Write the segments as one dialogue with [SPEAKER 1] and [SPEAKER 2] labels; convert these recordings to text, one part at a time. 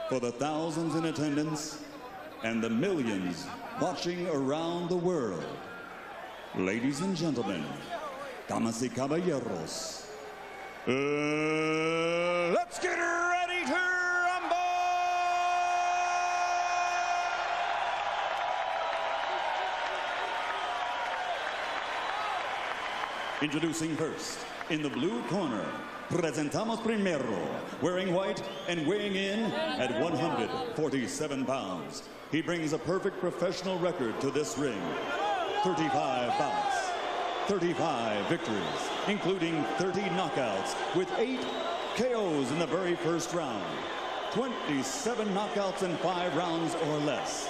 [SPEAKER 1] for the thousands in attendance and the millions watching around the world. Ladies and gentlemen, damas y caballeros, let's get ready to rumble! Introducing first, in the blue corner, presentamos primero, wearing white and weighing in at 147 pounds. He brings a perfect professional record to this ring. 35 bouts, 35 victories, including 30 knockouts with 8 KOs in the very first round. 27 knockouts in 5 rounds or less.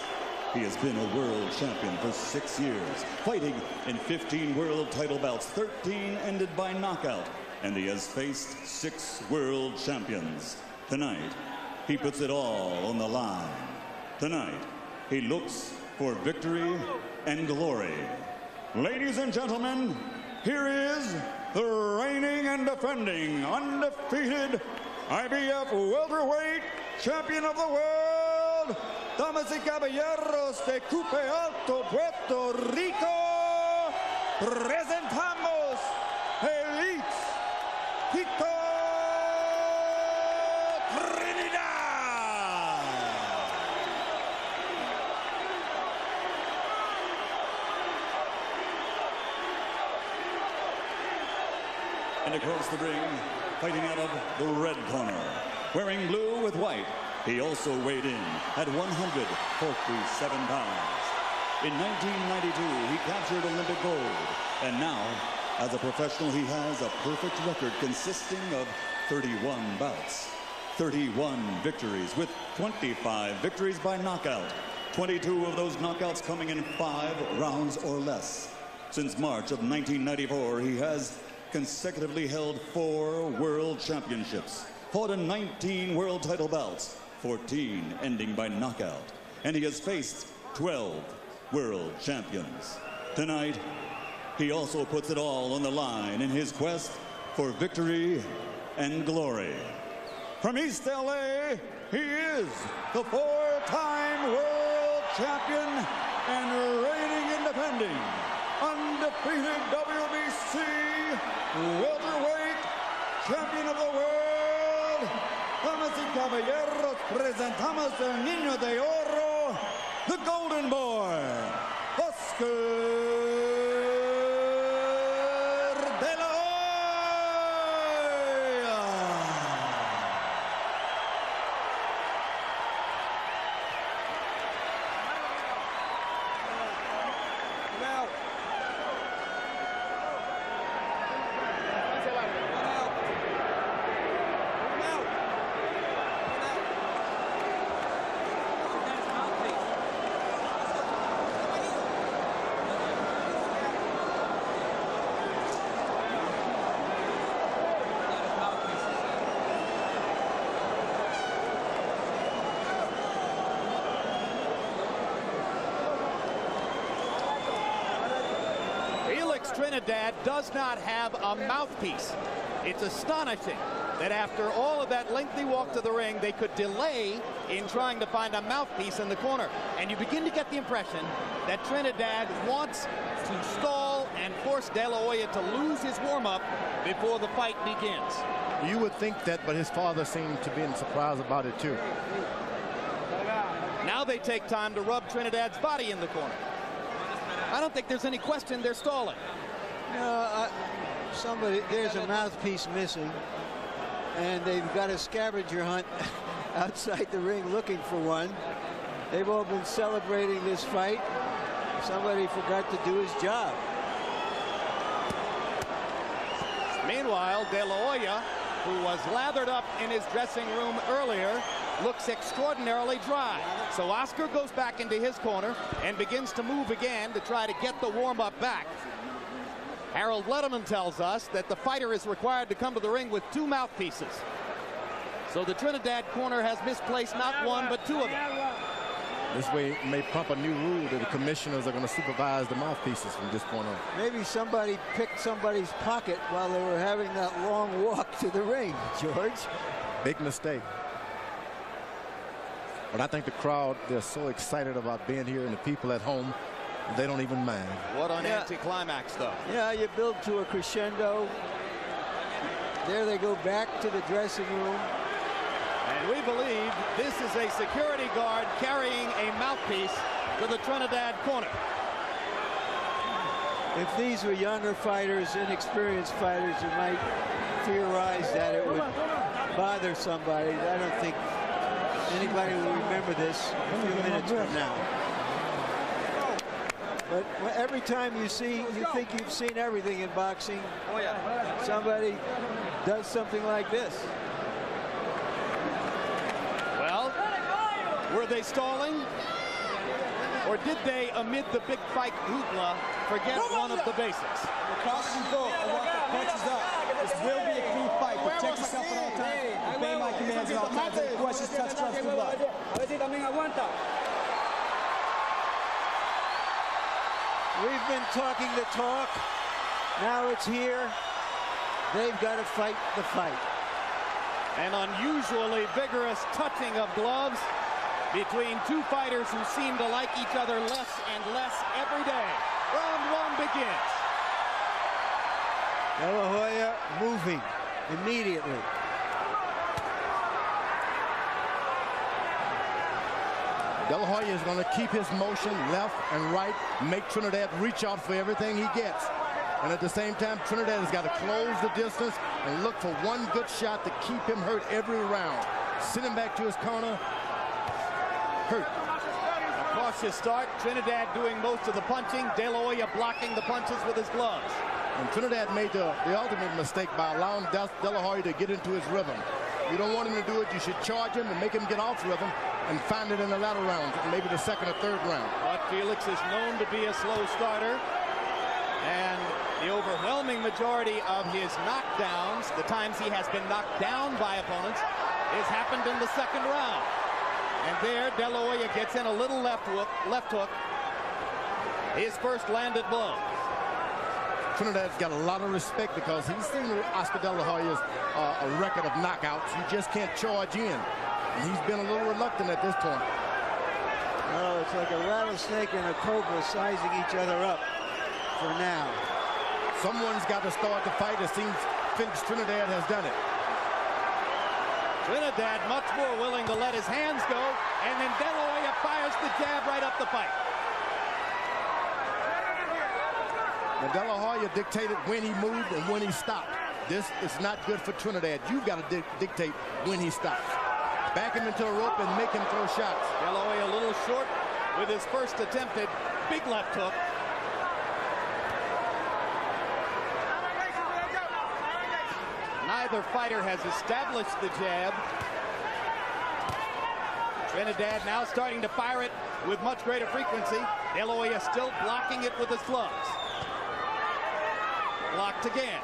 [SPEAKER 1] He has been a world champion for 6 years, fighting in 15 world title bouts, 13 ended by knockout, and he has faced 6 world champions. Tonight, he puts it all on the line. Tonight, he looks for victory and glory. Ladies and gentlemen, here is the reigning and defending undefeated IBF welterweight champion of the world, damas y caballeros de Cupe Alto, Puerto Rico, presentamos Felix Trinidad. And across the ring, fighting out of the red corner, wearing blue with white, he also weighed in at 147 pounds. In 1992, he captured Olympic gold, and now, as a professional, he has a perfect record consisting of 31 bouts, 31 victories with 25 victories by knockout, 22 of those knockouts coming in 5 rounds or less. Since March of 1994, he has consecutively held 4 world championships, fought in 19 world title bouts, 14 ending by knockout, and he has faced 12 world champions. Tonight, he also puts it all on the line in his quest for victory and glory. From East LA, he is the 4-time world champion and reigning and defending undefeated WBC welterweight champion of the world. Damas y caballeros, presentamos el niño de oro, the golden boy, Oscar.
[SPEAKER 2] Felix Trinidad does not have a mouthpiece. It's astonishing that after all of that lengthy walk to the ring, they could delay in trying to find a mouthpiece in the corner. And you begin to get the impression that Trinidad wants to stall and force De La Hoya to lose his warm-up before the fight begins.
[SPEAKER 3] You would think that, but his father seemed to be surprised about it too.
[SPEAKER 2] Now they take time to rub Trinidad's body in the corner. I don't think there's any question they're stalling.
[SPEAKER 4] No, there's a mouthpiece missing, and they've got a scavenger hunt outside the ring looking for one. They've all been celebrating this fight. Somebody forgot to do his job.
[SPEAKER 2] Meanwhile, De La Hoya, who was lathered up in his dressing room earlier, looks extraordinarily dry. So Oscar goes back into his corner and begins to move again to try to get the warm-up back. Harold Letterman tells us that the fighter is required to come to the ring with 2 mouthpieces. So the Trinidad corner has misplaced not 1, but 2 of them.
[SPEAKER 3] This way may prompt a new rule that the commissioners are going to supervise the mouthpieces from this point on.
[SPEAKER 4] Maybe somebody picked somebody's pocket while they were having that long walk to the ring, George.
[SPEAKER 3] Big mistake. But I think the crowd, they're so excited about being here, and the people at home, they don't even mind.
[SPEAKER 2] What an anticlimax, though.
[SPEAKER 4] Yeah, you build to a crescendo. There they go back to the dressing room.
[SPEAKER 2] And we believe this is a security guard carrying a mouthpiece to the Trinidad corner.
[SPEAKER 4] If these were younger fighters, inexperienced fighters, you might theorize that it would bother somebody. I don't think anybody will remember this a few minutes from now. But every time you think you've seen everything in boxing, somebody does something like this.
[SPEAKER 2] Well, were they stalling? Or did they, amid the big fight hoopla, forget one of the basics?
[SPEAKER 5] Cross and go. I want the punches up. This will be a clean fight. Protect yourself at all times. Obey my commands at all times. Any questions, touch, trust, good luck.
[SPEAKER 4] We've been talking the talk. Now it's here. They've got to fight the fight.
[SPEAKER 2] An unusually vigorous touching of gloves between two fighters who seem to like each other less and less every day. Round one begins.
[SPEAKER 4] De La Hoya moving immediately.
[SPEAKER 3] De La Hoya is going to keep his motion left and right, make Trinidad reach out for everything he gets. And at the same time, Trinidad has got to close the distance and look for one good shot to keep him hurt every round. Send him back to his corner. Hurt.
[SPEAKER 2] A cautious start. Trinidad doing most of the punching. De La Hoya blocking the punches with his gloves.
[SPEAKER 3] And Trinidad made the ultimate mistake by allowing De La Hoya to get into his rhythm. You don't want him to do it. You should charge him and make him get off rhythm and find it in the latter rounds, maybe the second or third round.
[SPEAKER 2] But Felix is known to be a slow starter. And the overwhelming majority of his knockdowns, the times he has been knocked down by opponents, has happened in the second round. And there, De La Hoya gets in a little left hook. His first landed blow.
[SPEAKER 3] Trinidad's got a lot of respect because he's seen Oscar De La Hoya's a record of knockouts. You just can't charge in. And he's been a little reluctant at this point.
[SPEAKER 4] Oh, it's like a rattlesnake and a cobra sizing each other up for now.
[SPEAKER 3] Someone's got to start the fight. It seems Felix Trinidad has done it.
[SPEAKER 2] Trinidad much more willing to let his hands go, and then De La Hoya fires the jab right up the pipe.
[SPEAKER 3] Now, De La Hoya dictated when he moved and when he stopped. This is not good for Trinidad. You've got to dictate when he stops. Back him into the rope and make him throw shots.
[SPEAKER 2] De La Hoya a little short with his first attempted big left hook. Neither fighter has established the jab. Trinidad now starting to fire it with much greater frequency. De La Hoya still blocking it with his gloves. Blocked again.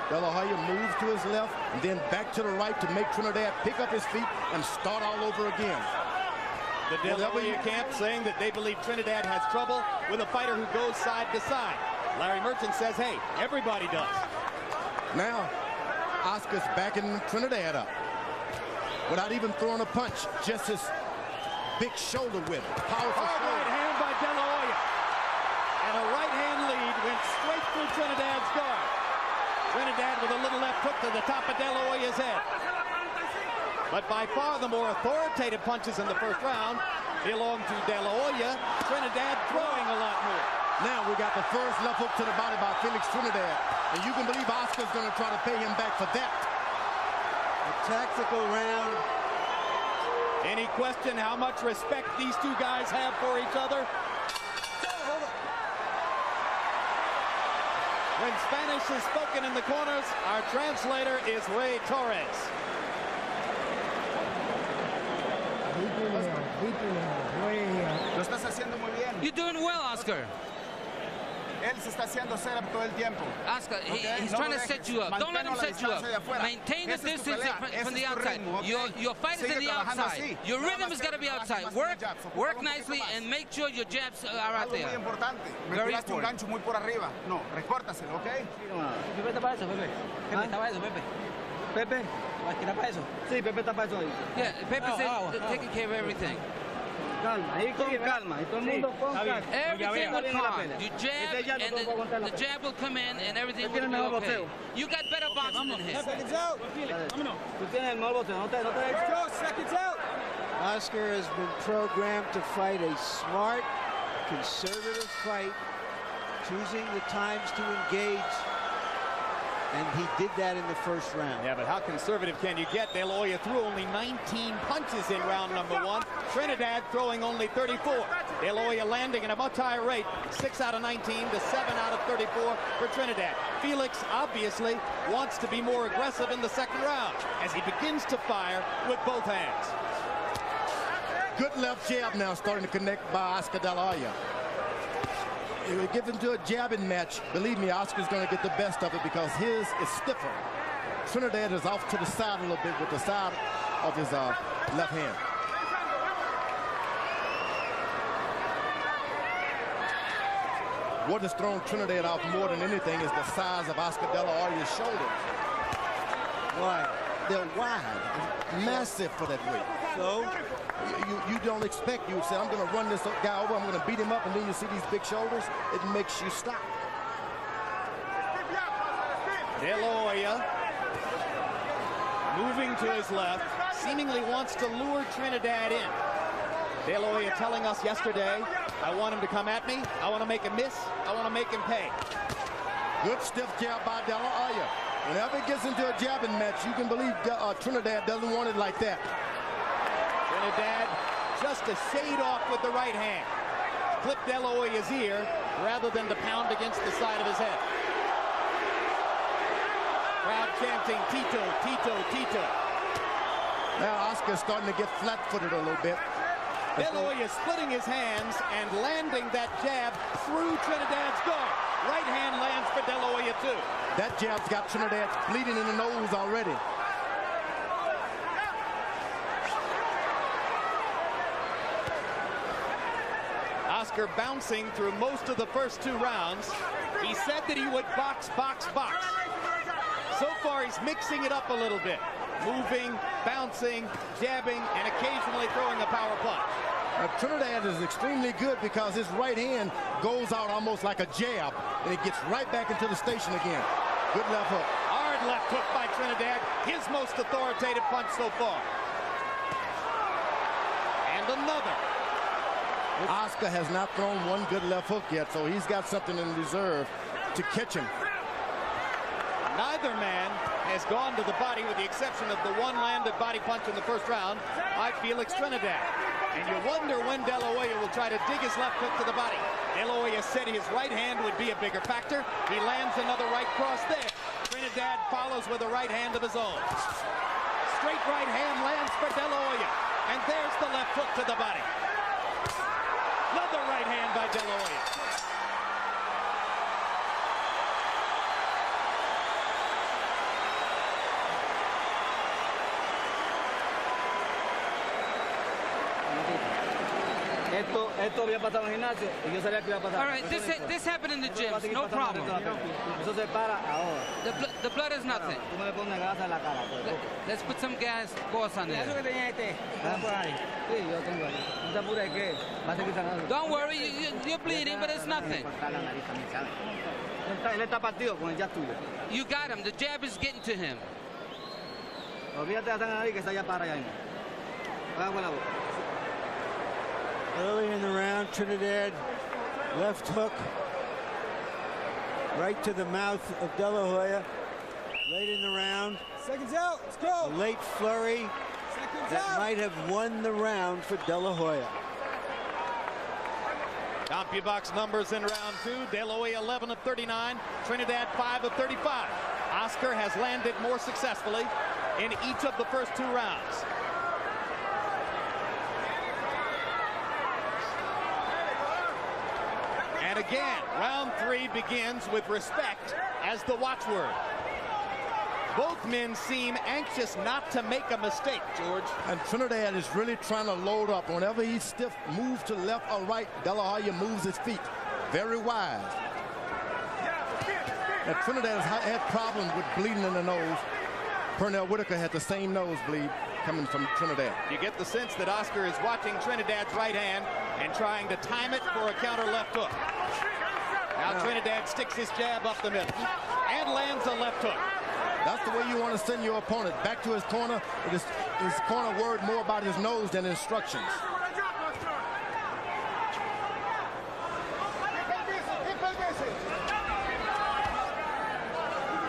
[SPEAKER 3] De La Hoya moves to his left and then back to the right to make Trinidad pick up his feet and start all over again.
[SPEAKER 2] The De La Hoya camp saying that they believe Trinidad has trouble with a fighter who goes side to side. Larry Merchant says, hey, everybody does.
[SPEAKER 3] Now, Oscar's backing Trinidad up without even throwing a punch, just his big shoulder whip. Powerful
[SPEAKER 2] right hand by De La Hoya. And a right hand lead went straight through Trinidad's guard. Trinidad with a little left hook to the top of De La Hoya's head. But by far the more authoritative punches in the first round belong to De La Hoya. Trinidad throwing a lot more.
[SPEAKER 3] Now we got the first left hook to the body by Felix Trinidad. And you can believe Oscar's going to try to pay him back for that.
[SPEAKER 4] A tactical round.
[SPEAKER 2] Any question how much respect these two guys have for each other? When Spanish is spoken in the corners, our translator is Ray Torres.
[SPEAKER 6] Lo estás haciendo muy bien.
[SPEAKER 7] You're doing well, Oscar.
[SPEAKER 6] Él se está haciendo setup todo el tiempo.
[SPEAKER 7] Oscar, he's trying to set you up. Don't let him set you up. Maintain the distance from the outside. Your fight is in the outside. Your rhythm has got to be outside. Work nicely and make sure your jabs are out there.
[SPEAKER 6] Muy importante. Me tiraste un gancho muy por arriba. No, recórtaselo, ¿ok?
[SPEAKER 7] Pepe, estaba eso, Pepe. Pepe, estaba eso, Pepe.
[SPEAKER 5] Pepe, ¿está para eso? Sí, Pepe está para eso.
[SPEAKER 7] Yeah, Pepe said taking care of everything.
[SPEAKER 5] Calma, ahí con calma. Y todo el mundo con calma.
[SPEAKER 7] Everything will calm. You jab, and the jab will come in, and everything will be okay. You got better boxing than him.
[SPEAKER 5] Seconds out. Tú tienes el mejor boxeo. No te seconds out.
[SPEAKER 4] Oscar has been programmed to fight a smart, conservative fight, choosing the times to engage. And he did that in the first round.
[SPEAKER 2] Yeah, but how conservative can you get? De La Hoya threw only 19 punches in round number 1. Trinidad throwing only 34. De La Hoya landing at a much higher rate, 6 out of 19 to 7 out of 34 for Trinidad. Felix obviously wants to be more aggressive in the second round as he begins to fire with both hands.
[SPEAKER 3] Good left jab now starting to connect by Oscar De La Hoya. If we get into a jabbing match, believe me, Oscar's going to get the best of it because his is stiffer. Trinidad is off to the side a little bit with the side of his left hand. What has thrown Trinidad off more than anything is the size of Oscar De La Hoya's shoulders.
[SPEAKER 4] Why?
[SPEAKER 3] They're wide, massive for that weight.
[SPEAKER 4] So?
[SPEAKER 3] You don't expect, you say, I'm going to run this guy over, I'm going to beat him up, and then you see these big shoulders, it makes you stop.
[SPEAKER 2] De La Hoya moving to his left, seemingly wants to lure Trinidad in. De La Hoya telling us yesterday, I want him to come at me, I want to make him miss, I want to make him pay.
[SPEAKER 3] Good stiff jab by De La Hoya. Whenever it gets into a jabbing match, you can believe Trinidad doesn't want it like that.
[SPEAKER 2] Trinidad just a shade off with the right hand. Clipped De La Hoya's ear rather than to pound against the side of his head. Crowd chanting Tito, Tito, Tito.
[SPEAKER 3] Now Oscar's starting to get flat-footed a little bit.
[SPEAKER 2] De La Hoya splitting his hands and landing that jab through Trinidad's guard. Right hand lands for De La Hoya too.
[SPEAKER 3] That jab's got Trinidad bleeding in the nose already.
[SPEAKER 2] Oscar bouncing through most of the first 2 rounds. He said that he would box, box, box. So far, he's mixing it up a little bit. Moving, bouncing, jabbing, and occasionally throwing a power punch.
[SPEAKER 3] Trinidad is extremely good because his right hand goes out almost like a jab, and it gets right back into the station again. Good left hook.
[SPEAKER 2] Hard left hook by Trinidad. His most authoritative punch so far. And another.
[SPEAKER 3] Oscar has not thrown one good left hook yet, so he's got something in reserve to catch him.
[SPEAKER 2] Neither man has gone to the body with the exception of the one landed body punch in the first round by Felix Trinidad. And you wonder when De La Hoya will try to dig his left hook to the body. De La Hoya said his right hand would be a bigger factor. He lands another right cross there. Trinidad follows with a right hand of his own. Straight right hand lands for De La Hoya. And there's the left hook to the body. Another right hand by De La Hoya.
[SPEAKER 5] Esto había pasado en el gimnasio y yo sabía que iba a pasar.
[SPEAKER 7] All right, this happened in the gym, no problem.
[SPEAKER 5] Eso se para ahora.
[SPEAKER 7] The blood is nothing.
[SPEAKER 5] Tú me le pones grasa en la cara.
[SPEAKER 7] Let's put some gas gauze on there.
[SPEAKER 5] Eso que tenía por ahí. Sí, yo tengo ahí. No te apures que va a seguir sangrando.
[SPEAKER 7] Don't worry, you're bleeding, but it's nothing.
[SPEAKER 5] Él está partido con el jab tuyo.
[SPEAKER 7] You got him. The jab is getting to him.
[SPEAKER 5] Olvídate de la sangre ahí que está allá para allá. Hagan con la boca.
[SPEAKER 4] Early in the round, Trinidad left hook right to the mouth of De La Hoya. Late in the round,
[SPEAKER 5] Seconds out, let's go.
[SPEAKER 4] a late flurry that might have won the round for De La Hoya.
[SPEAKER 2] CompuBox numbers in round 2. De La Hoya 11 of 39. Trinidad 5 of 35. Oscar has landed more successfully in each of the first 2 rounds. And again, round 3 begins with respect as the watchword. Both men seem anxious not to make a mistake, George.
[SPEAKER 3] And Trinidad is really trying to load up. Whenever he's stiff, move to left or right, De La Hoya moves his feet very wide. And Trinidad has had problems with bleeding in the nose. Pernell Whitaker had the same nosebleed coming from Trinidad.
[SPEAKER 2] You get the sense that Oscar is watching Trinidad's right hand and trying to time it for a counter left hook. Now Trinidad sticks his jab up the middle and lands a left hook.
[SPEAKER 3] That's the way you want to send your opponent back to his corner. His corner worried more about his nose than instructions.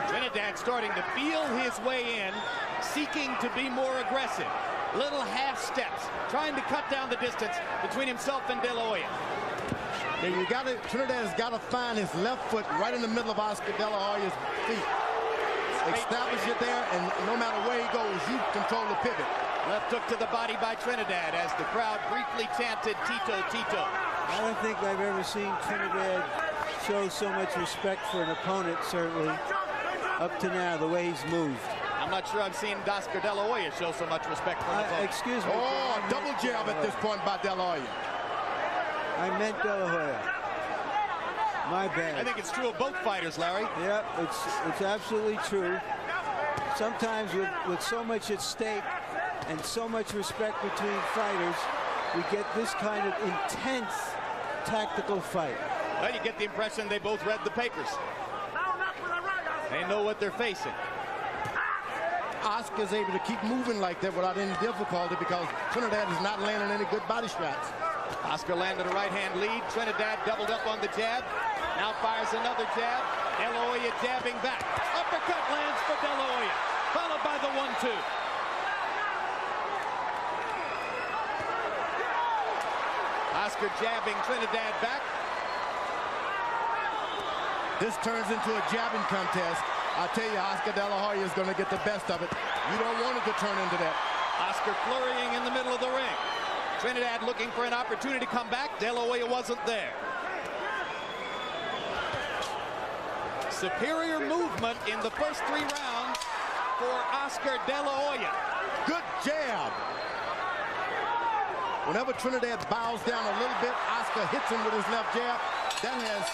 [SPEAKER 2] Trinidad starting to feel his way in, seeking to be more aggressive. Little half steps, trying to cut down the distance between himself and De La Hoya.
[SPEAKER 3] Yeah, Trinidad has got to find his left foot right in the middle of Oscar De La Hoya's feet. Establish it there, and no matter where he goes, you control the pivot.
[SPEAKER 2] Left hook to the body by Trinidad as the crowd briefly chanted Tito, Tito.
[SPEAKER 4] I don't think I've ever seen Trinidad show so much respect for an opponent, certainly, up to now, the way he's moved.
[SPEAKER 2] I'm not sure I've seen Oscar De La Hoya show so much respect for an opponent.
[SPEAKER 4] Excuse me.
[SPEAKER 3] Oh, double jab at this point by De La Hoya.
[SPEAKER 4] I meant De La Hoya. My bad.
[SPEAKER 2] I think it's true of both fighters, Larry.
[SPEAKER 4] Yeah, it's absolutely true. Sometimes with so much at stake and so much respect between fighters, we get this kind of intense tactical fight.
[SPEAKER 2] Well, you get the impression they both read the papers. They know what they're facing.
[SPEAKER 3] Oscar's able to keep moving like that without any difficulty because Trinidad is not landing any good body shots.
[SPEAKER 2] Oscar landed a right-hand lead. Trinidad doubled up on the jab. Now fires another jab. De La Hoya jabbing back. Uppercut lands for De La Hoya, followed by the 1-2. Oscar jabbing Trinidad back.
[SPEAKER 3] This turns into a jabbing contest. I tell you, Oscar De La Hoya is going to get the best of it. You don't want it to turn into that.
[SPEAKER 2] Oscar flurrying in the middle of the ring. Trinidad looking for an opportunity to come back. De La Hoya wasn't there. Superior movement in the first 3 rounds for Oscar De La Hoya.
[SPEAKER 3] Good jab. Whenever Trinidad bows down a little bit, Oscar hits him with his left jab. That has...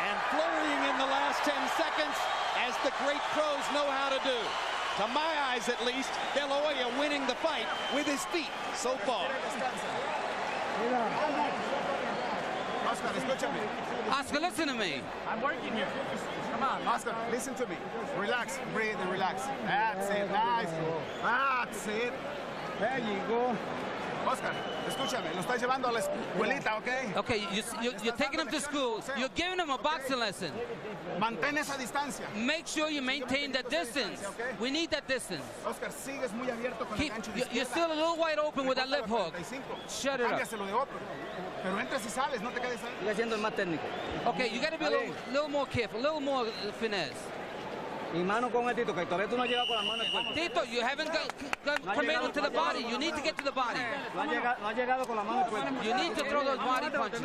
[SPEAKER 2] And flurrying in the last 10 seconds, as the great pros know how to do. To my eyes, at least, De La Hoya winning the fight with his feet so far.
[SPEAKER 6] Oscar, escúchame.
[SPEAKER 7] Oscar, listen to me.
[SPEAKER 6] I'm working here. Come on, Oscar, listen to me. Relax, breathe and relax. That's it, nice. That's it. There you go. Oscar, escúchame, lo estás llevando a la escuelita, ¿ok?
[SPEAKER 7] Okay, you're taking him to school. You're giving him a boxing lesson.
[SPEAKER 6] Mantén esa distancia.
[SPEAKER 7] Make sure you maintain that distance. We need that distance.
[SPEAKER 6] Oscar, sigues muy abierto con el gancho de izquierda.
[SPEAKER 7] You're still a little wide open with that left hook. Shut it up.
[SPEAKER 6] Cámbiaselo de otro. Pero entras y sales, no te quedes ahí.
[SPEAKER 5] Sigue siendo el más técnico.
[SPEAKER 7] Okay, you got to be a little more careful, a little more finesse.
[SPEAKER 5] Mi mano con el Tito, que todavía tú no has llegado con las manos al cuerpo.
[SPEAKER 7] Tito, you haven't got committed to the body. You need to get to the body.
[SPEAKER 5] No has llegado con las manos al cuerpo.
[SPEAKER 7] You need to throw those body punches.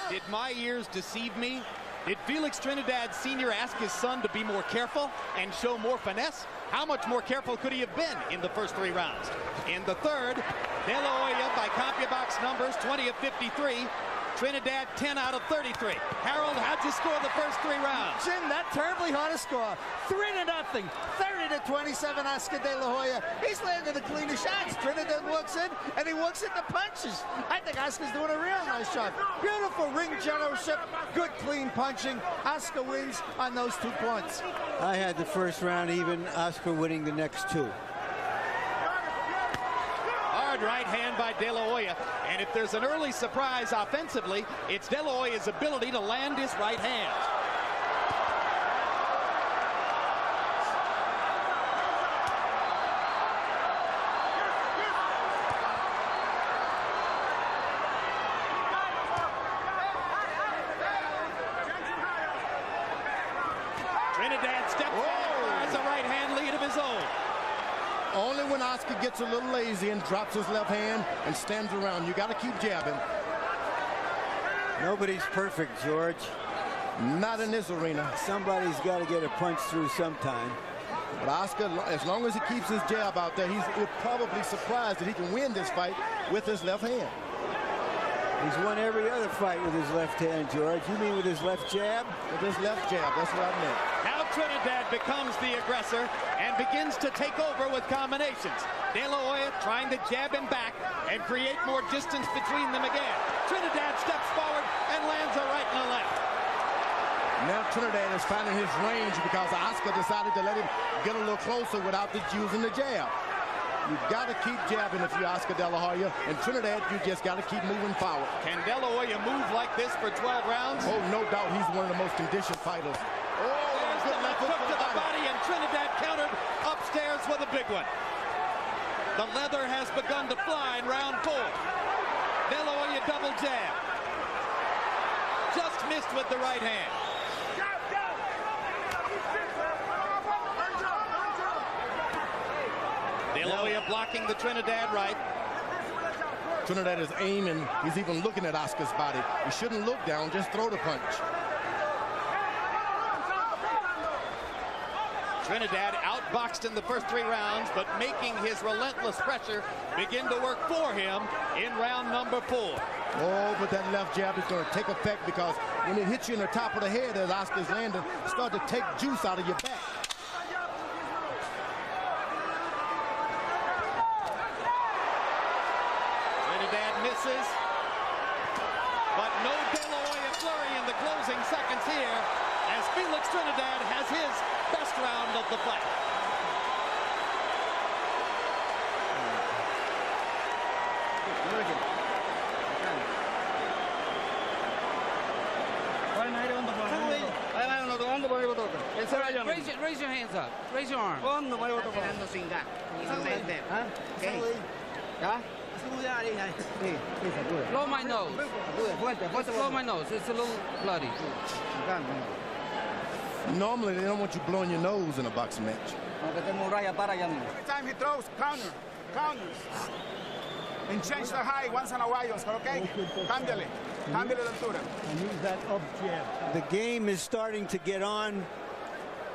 [SPEAKER 2] Did my ears deceive me? Did Felix Trinidad Sr. ask his son to be more careful and show more finesse? How much more careful could he have been in the first 3 rounds? In the third, De La Hoya by CompuBox numbers 20 of 53. Trinidad 10 out of 33. Harold, how'd you score the first 3 rounds?
[SPEAKER 8] Jim, not terribly hard to score. 3-0, 30-27. Oscar De La Hoya. He's landing the cleanest shots. Trinidad walks in and he walks into punches. I think Oscar's doing a real nice job. Beautiful ring generalship, good clean punching. Oscar wins on those 2 points.
[SPEAKER 4] I had the first round even, Oscar winning the next 2.
[SPEAKER 2] Hard right hand by De La Hoya. And if there's an early surprise offensively, it's De La Hoya's ability to land his right hand. Trinidad steps in as a right hand lead of his own.
[SPEAKER 3] Only when Oscar gets a little lazy and drops his left hand and stands around. You got to keep jabbing.
[SPEAKER 4] Nobody's perfect, George.
[SPEAKER 3] Not in this arena.
[SPEAKER 4] Somebody's got to get a punch through sometime.
[SPEAKER 3] But Oscar, as long as he keeps his jab out there, he's probably surprised that he can win this fight with his left hand.
[SPEAKER 4] He's won every other fight with his left hand, George. You mean with his left jab?
[SPEAKER 3] With his left jab, that's what I meant.
[SPEAKER 2] Now Trinidad becomes the aggressor and begins to take over with combinations. De La Hoya trying to jab him back and create more distance between them again. Trinidad steps forward and lands a right and a left.
[SPEAKER 3] Now Trinidad is finding his range because Oscar decided to let him get a little closer without using the jab. You've got to keep jabbing if you're Oscar De La Hoya. And Trinidad, you just got to keep moving forward.
[SPEAKER 2] Can De La Hoya move like this for 12 rounds?
[SPEAKER 3] Oh, no doubt he's one of the most conditioned fighters. Oh,
[SPEAKER 2] there's the left hook to the body, and Trinidad countered upstairs with a big one. The leather has begun to fly in round 4. De La Hoya double jab. Just missed with the right hand. De La Hoya blocking the Trinidad right.
[SPEAKER 3] Trinidad is aiming. He's even looking at Oscar's body. He shouldn't look down, just throw the punch.
[SPEAKER 2] Trinidad outboxed in the first 3 rounds, but making his relentless pressure begin to work for him in round number 4.
[SPEAKER 3] Oh, but that left jab is going to take effect because when it hits you in the top of the head as Oscar's landing, start to take juice out of your back.
[SPEAKER 2] Misses, but no De La Hoya flurry in the closing seconds here as Felix Trinidad has his best round of the fight.
[SPEAKER 7] Raise your hands up. Raise your arm. Blow my nose. Blow my nose. It's a little bloody.
[SPEAKER 3] Normally, they don't want you blowing your nose in a boxing match.
[SPEAKER 6] Every time he throws, counters. And change the height once in a while, Oscar, okay? Cámbiale de altura.
[SPEAKER 8] And use that up jab.
[SPEAKER 4] The game is starting to get on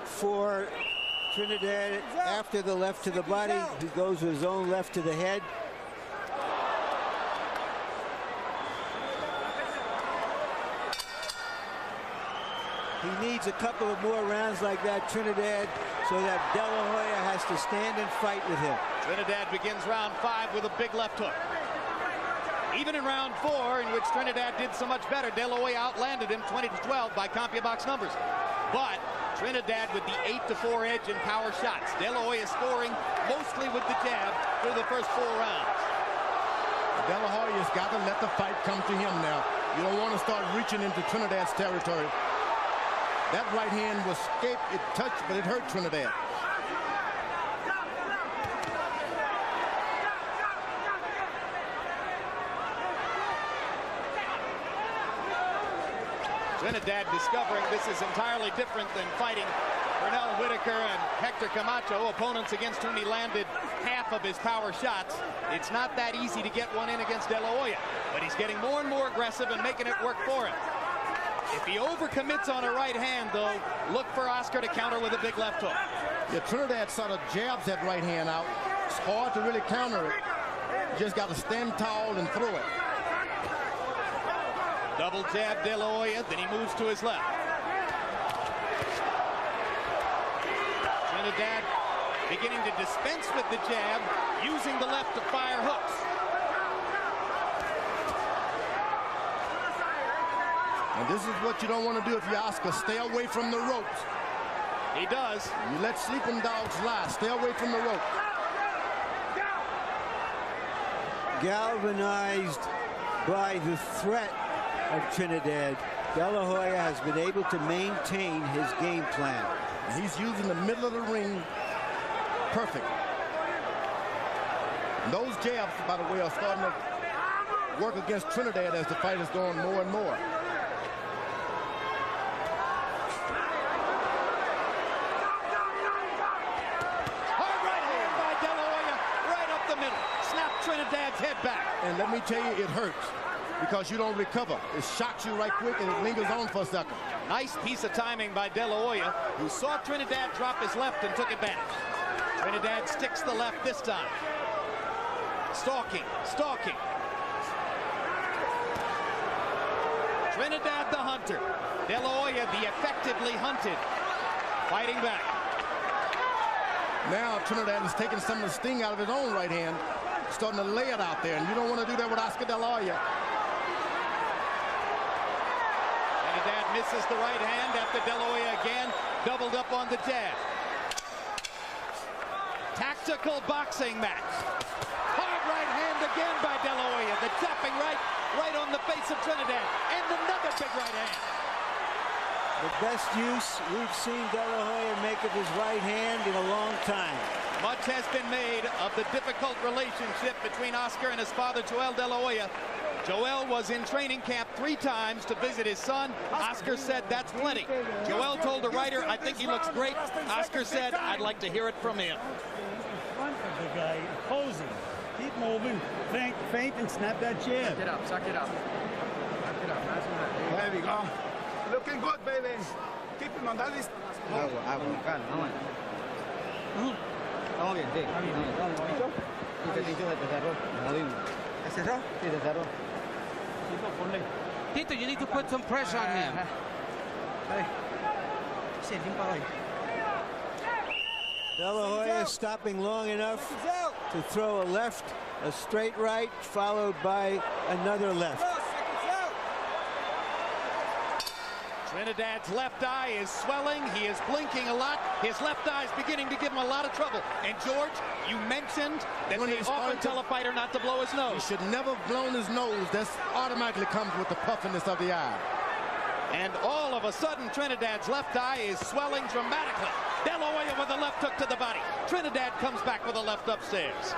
[SPEAKER 4] for Trinidad after the left to the body. He goes with his own left to the head. He needs a couple of more rounds like that, Trinidad, so that De La Hoya has to stand and fight with him.
[SPEAKER 2] Trinidad begins round 5 with a big left hook. Even in round 4, in which Trinidad did so much better, De La Hoya outlanded him 20-12 by CompuBox numbers. But Trinidad with the 8-4 edge in power shots. De La Hoya scoring mostly with the jab through the first 4 rounds.
[SPEAKER 3] De La Hoya's got to let the fight come to him now. You don't want to start reaching into Trinidad's territory. That right hand was escaped, it touched, but it hurt Trinidad.
[SPEAKER 2] Trinidad discovering this is entirely different than fighting Pernell, Whitaker, and Hector Camacho, opponents against whom he landed half of his power shots. It's not that easy to get one in against De La Hoya, but he's getting more and more aggressive and making it work for him. If he overcommits on a right hand, though, look for Oscar to counter with a big left hook.
[SPEAKER 3] Yeah, Trinidad sort of jabs that right hand out. It's hard to really counter it. You just got to stand tall and throw it.
[SPEAKER 2] Double jab De La Hoya, then he moves to his left. Trinidad beginning to dispense with the jab, using the left to fire hooks.
[SPEAKER 3] And this is what you don't want to do if you're Oscar. Stay away from the ropes.
[SPEAKER 2] He does.
[SPEAKER 3] You let sleeping dogs lie. Stay away from the rope.
[SPEAKER 4] Galvanized by the threat of Trinidad, De La Hoya has been able to maintain his game plan.
[SPEAKER 3] He's using the middle of the ring perfect. And those jabs, by the way, are starting to work against Trinidad as the fight is going more and more.
[SPEAKER 2] Trinidad's head back.
[SPEAKER 3] And let me tell you, it hurts because you don't recover. It shocks you right quick and it lingers on for a second.
[SPEAKER 2] Nice piece of timing by De La Hoya, who saw Trinidad drop his left and took advantage. Trinidad sticks the left this time. Stalking. Trinidad the hunter. De La Hoya the effectively hunted. fighting back.
[SPEAKER 3] Now Trinidad is taking some of the sting out of his own right hand, starting to lay it out there, and you don't want to do that with Oscar De La Hoya.
[SPEAKER 2] Trinidad misses the right hand after De La Hoya again doubled up on the jab. Tactical boxing match. Hard right hand again by De La Hoya. The chopping right on the face of Trinidad, and another big right hand.
[SPEAKER 4] The best use we've seen De La Hoya make of his right hand in a long time.
[SPEAKER 2] Much has been made of the difficult relationship between Oscar and his father, Joel De La Hoya. Joel was in training camp 3 times to visit his son. Oscar said that's plenty. Joel told the writer, I think he looks great. Oscar said, I'd like to hear it from him.
[SPEAKER 9] Front of the guy, opposing. Keep moving, feint and snap that jab.
[SPEAKER 10] Suck it up, suck it up. Suck it up, nice one.
[SPEAKER 6] There we go. Looking good, baby. Keep him on that list.
[SPEAKER 10] Estamos bien, sí. Tito se cerró. ¿Se cerró? Sí, se cerró.
[SPEAKER 7] Tito, you need to put some pressure on him.
[SPEAKER 4] De La Hoya stopping long enough to throw a left, a straight right, followed by another left.
[SPEAKER 2] Trinidad's left eye is swelling. He is blinking a lot. His left eye is beginning to give him a lot of trouble. And George, you mentioned that they often tell a fighter not to blow his nose.
[SPEAKER 3] He should never have blown his nose. That automatically comes with the puffiness of the eye.
[SPEAKER 2] And all of a sudden, Trinidad's left eye is swelling dramatically. De La Hoya with a left hook to the body. Trinidad comes back with a left upstairs.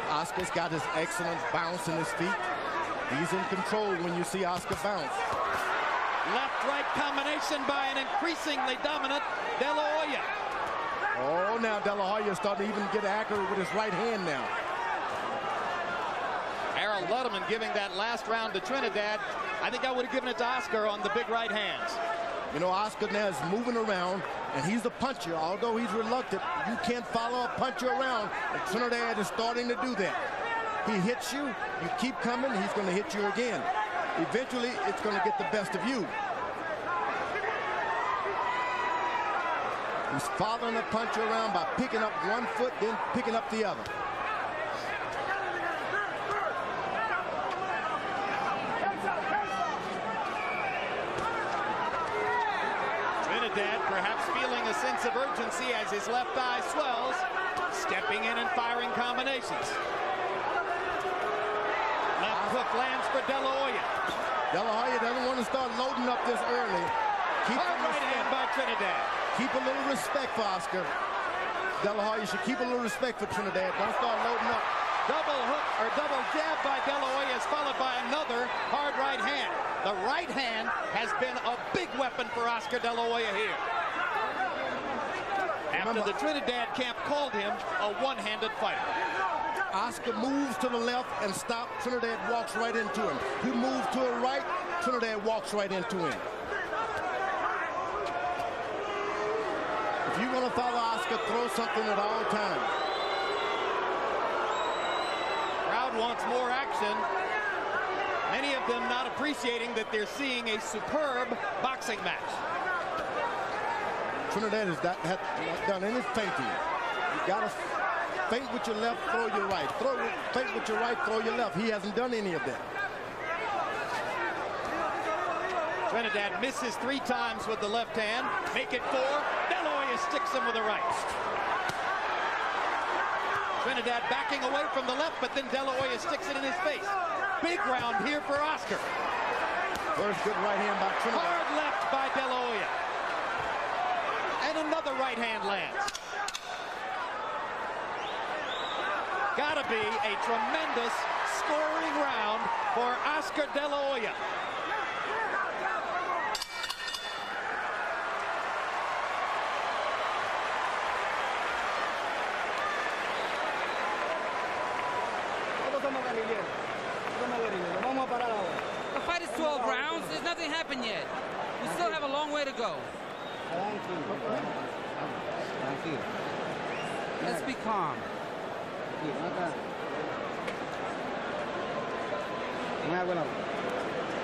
[SPEAKER 3] Oscar's got his excellent bounce in his feet. He's in control when you see Oscar bounce.
[SPEAKER 2] Left-right combination by an increasingly dominant De La Hoya.
[SPEAKER 3] Oh, now De La Hoya is starting to even get accurate with his right hand now.
[SPEAKER 2] Harold Ludeman giving that last round to Trinidad. I think I would have given it to Oscar on the big right hands.
[SPEAKER 3] You know, Oscar now is moving around, and he's a puncher. Although he's reluctant, you can't follow a puncher around, and Trinidad is starting to do that. He hits you, you keep coming, he's going to hit you again. Eventually, it's going to get the best of you. He's following the puncher around by picking up one foot, then picking up the other.
[SPEAKER 2] Trinidad perhaps feeling a sense of urgency as his left eye swells, stepping in and firing combinations. Left hook lands for De La Hoya.
[SPEAKER 3] De La Hoya doesn't want to start loading up this early. Keep
[SPEAKER 2] hard right hand by Trinidad.
[SPEAKER 3] Keep a little respect for Oscar. De La Hoya should keep a little respect for Trinidad. Don't start loading up.
[SPEAKER 2] Double hook or double jab by De La Hoya is followed by another hard right hand. The right hand has been a big weapon for Oscar De La Hoya here. After the Trinidad camp called him a one-handed fighter.
[SPEAKER 3] Oscar moves to the left and stops. Trinidad walks right into him. He moves to the right. Trinidad walks right into him. If you're going to follow Oscar, throw something at all times.
[SPEAKER 2] Crowd wants more action. Many of them not appreciating that they're seeing a superb boxing match.
[SPEAKER 3] Trinidad has not done any feinting. You got to feint with your left, throw your right. Feint with your right, throw your left. He hasn't done any of that.
[SPEAKER 2] Trinidad misses 3 times with the left hand. Make it 4. De La Hoya sticks him with the right. Trinidad backing away from the left, but then De La Hoya sticks it in his face. Big round here for Oscar.
[SPEAKER 3] First good right hand by Trinidad.
[SPEAKER 2] Hard left by De La Hoya. And another right hand lands. Gotta be a tremendous scoring round for Oscar De La Hoya.
[SPEAKER 7] The fight is 12 rounds. There's nothing happened yet. We still have a long way to go. Let's be calm.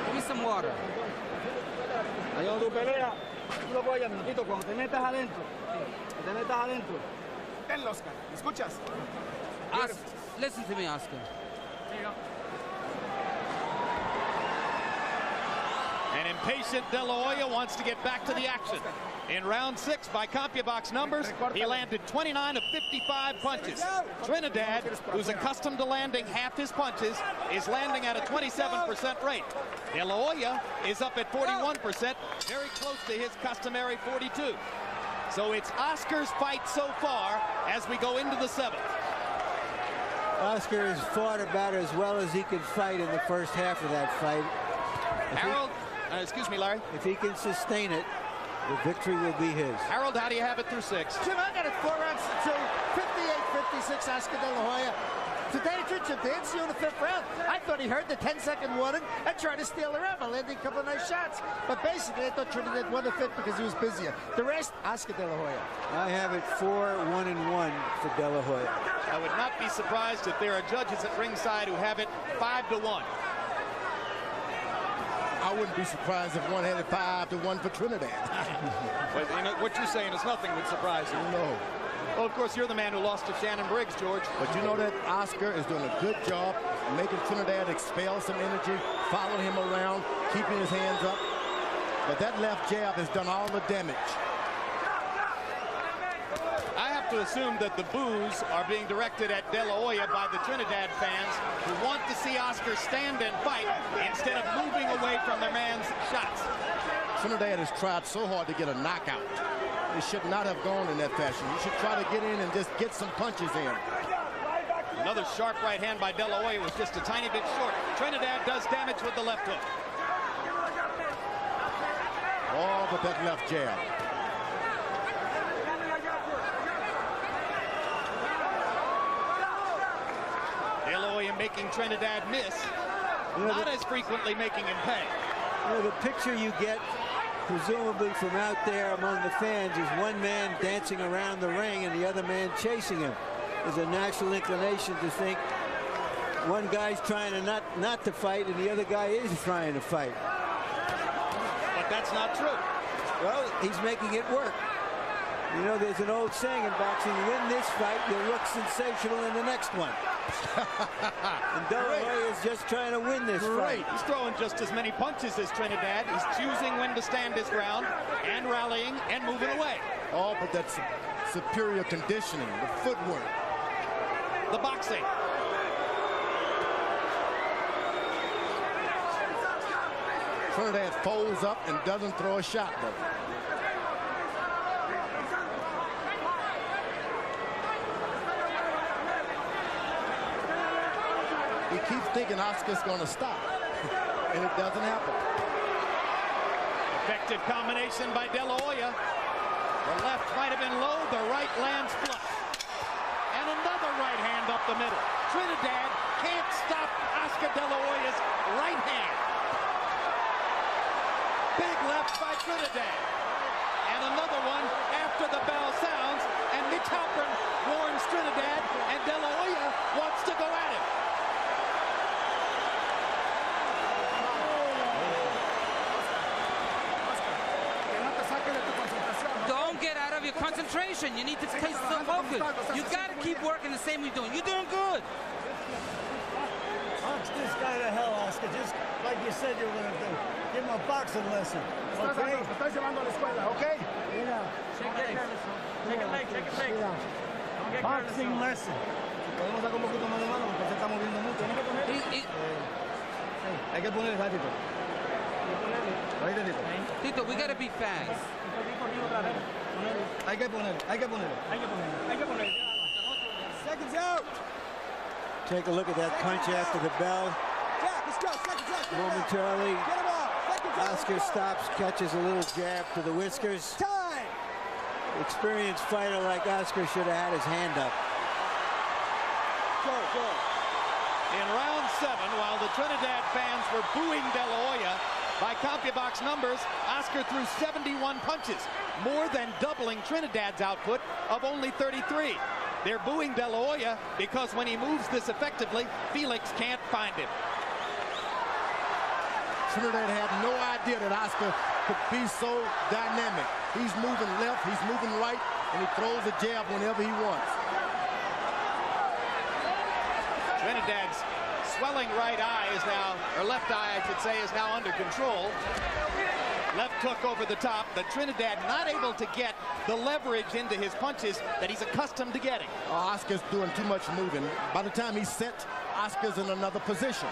[SPEAKER 7] Give me some water.
[SPEAKER 5] Tú lo puedes minutito, cuando te metas adentro. Te metas adentro.
[SPEAKER 6] Tenlo, Oscar. ¿Escuchas?
[SPEAKER 7] Listen to me, Oscar.
[SPEAKER 2] An impatient De La Hoya wants to get back to the action. In round 6, by CompuBox numbers, he landed 29 of 55 punches. Trinidad, who's accustomed to landing half his punches, is landing at a 27% rate. De La Hoya is up at 41%, very close to his customary 42. So it's Oscar's fight so far as we go into the 7th.
[SPEAKER 4] Oscar has fought about as well as he could fight in the first half of that fight.
[SPEAKER 2] Excuse me, Larry.
[SPEAKER 4] If he can sustain it, the victory will be his.
[SPEAKER 2] Harold, how do you have it through 6?
[SPEAKER 8] Jim, I got it 4 rounds to 2, 58-56, Oscar De La Hoya. To tell you the truth, Jim, they didn't see you in the 5th round. I thought he heard the 10-second warning and tried to steal the round by landing a couple of nice shots. But basically, I thought Trinidad won the 5th because he was busier. The rest, Oscar De La Hoya.
[SPEAKER 4] I have it 4-1-1 for De La Hoya.
[SPEAKER 2] I would not be surprised if there are judges at ringside who have it 5-1.
[SPEAKER 3] I wouldn't be surprised if one had it 5-1 for Trinidad.
[SPEAKER 2] But you know, what you're saying is nothing would surprise you.
[SPEAKER 3] No.
[SPEAKER 2] Well, of course, you're the man who lost to Shannon Briggs, George.
[SPEAKER 3] But you know that Oscar is doing a good job making Trinidad expel some energy, following him around, keeping his hands up. But that left jab has done all the damage.
[SPEAKER 2] I have to assume that the boos are being directed at De La Hoya by the Trinidad fans who want to see Oscar stand and fight instead of moving away from their man's shots.
[SPEAKER 3] Trinidad has tried so hard to get a knockout. It should not have gone in that fashion. You should try to get in and just get some punches in.
[SPEAKER 2] Another sharp right hand by De La Hoya was just a tiny bit short. Trinidad does damage with the left hook.
[SPEAKER 3] Oh, but that left jab.
[SPEAKER 2] De La Hoya making Trinidad miss, not as frequently making him pay.
[SPEAKER 4] You know, the picture you get, presumably from out there among the fans, is one man dancing around the ring and the other man chasing him. There's a natural inclination to think one guy's trying to not to fight and the other guy is trying to fight.
[SPEAKER 2] But that's not true.
[SPEAKER 4] Well, he's making it work. You know, there's an old saying in boxing, win this fight, you'll look sensational in the next one. And De La Hoya is just trying to win this fight.
[SPEAKER 2] He's throwing just as many punches as Trinidad. He's choosing when to stand his ground and rallying and moving away.
[SPEAKER 3] Oh, but that's superior conditioning, the footwork.
[SPEAKER 2] The boxing.
[SPEAKER 3] Trinidad folds up and doesn't throw a shot, though. He keeps thinking Oscar's going to stop, and it doesn't happen.
[SPEAKER 2] Effective combination by De La Hoya. The left might have been low, the right lands flush. And another right hand up the middle. Trinidad can't stop Oscar De La Hoya's right hand. Big left by Trinidad. And another one after the bell sounds, and Mitch Halpern warns Trinidad, and De La Hoya wants to go at him.
[SPEAKER 7] Don't get out of your concentration. You need to stay so focused. You got to keep working the same way you're doing. You're doing good.
[SPEAKER 9] Box this guy to hell, Oscar. Just like you said you were going to do. Give him a boxing lesson. Okay?
[SPEAKER 6] Estás llevando a la escuela, ¿ok?
[SPEAKER 9] Shake a leg, shake a leg. Boxing lesson.
[SPEAKER 5] Podemos sacar un poquito más de mano porque se está moviendo mucho. Hay que poner el Tito.
[SPEAKER 7] Tito, we got to be fast.
[SPEAKER 5] Hay que poner. Seconds out.
[SPEAKER 4] Take a look at that punch after the bell. Momentarily, Oscar stops, catches a little jab to the whiskers.
[SPEAKER 5] Time.
[SPEAKER 4] Experienced fighter like Oscar should have had his hand up.
[SPEAKER 5] Go.
[SPEAKER 2] In round 7, while the Trinidad fans were booing De La Hoya, by CompuBox numbers, Oscar threw 71 punches, more than doubling Trinidad's output of only 33. They're booing De La Hoya because when he moves this effectively, Felix can't find him.
[SPEAKER 3] Trinidad had no idea that Oscar could be so dynamic. He's moving left, he's moving right, and he throws a jab whenever he wants.
[SPEAKER 2] Trinidad's swelling right eye is now, or left eye, I should say, is now under control. Left hook over the top, but Trinidad not able to get the leverage into his punches that he's accustomed to getting.
[SPEAKER 3] Oscar's doing too much moving. By the time he's set, Oscar's in another position.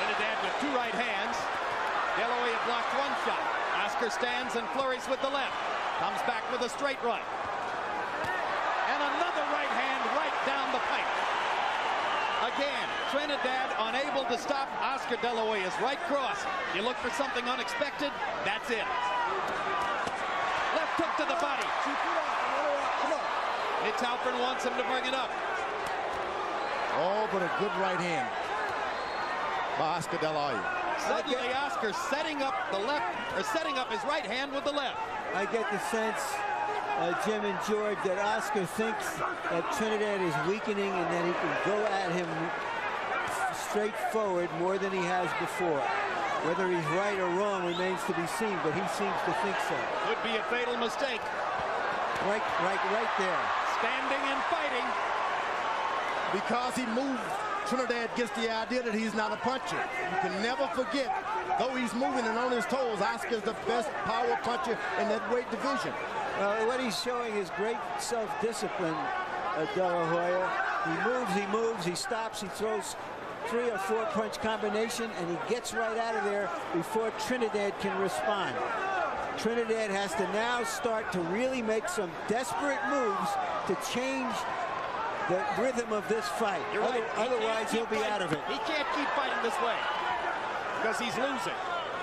[SPEAKER 2] Trinidad with two right hands. De La Hoya blocked one shot. Oscar stands and flurries with the left. Comes back with a straight right. And another right hand right down the pipe. Again, Trinidad unable to stop Oscar De La Hoya's right cross. You look for something unexpected, that's it. Left hook to the body. It's Halpern wants him to bring it up.
[SPEAKER 3] Oh, but a good right hand by Oscar De La Hoya.
[SPEAKER 2] Suddenly Oscar setting up the left, or setting up his right hand with the left.
[SPEAKER 4] I get the sense, Jim and George, that Oscar thinks that Trinidad is weakening and that he can go at him straight forward more than he has before. Whether he's right or wrong remains to be seen, but he seems to think so.
[SPEAKER 2] Could be a fatal mistake.
[SPEAKER 4] Right there.
[SPEAKER 2] Standing and fighting.
[SPEAKER 3] Because he moved, Trinidad gets the idea that he's not a puncher. You can never forget, though he's moving and on his toes, Oscar's the best power puncher in that weight division.
[SPEAKER 4] What he's showing is great self-discipline, De La Hoya. He moves, he stops, he throws 3 or 4 punch combination, and he gets right out of there before Trinidad can respond. Trinidad has to now start to really make some desperate moves to change the rhythm of this fight.
[SPEAKER 2] You're right.
[SPEAKER 4] Otherwise, he'll be out of it.
[SPEAKER 2] He can't keep fighting this way because he's losing.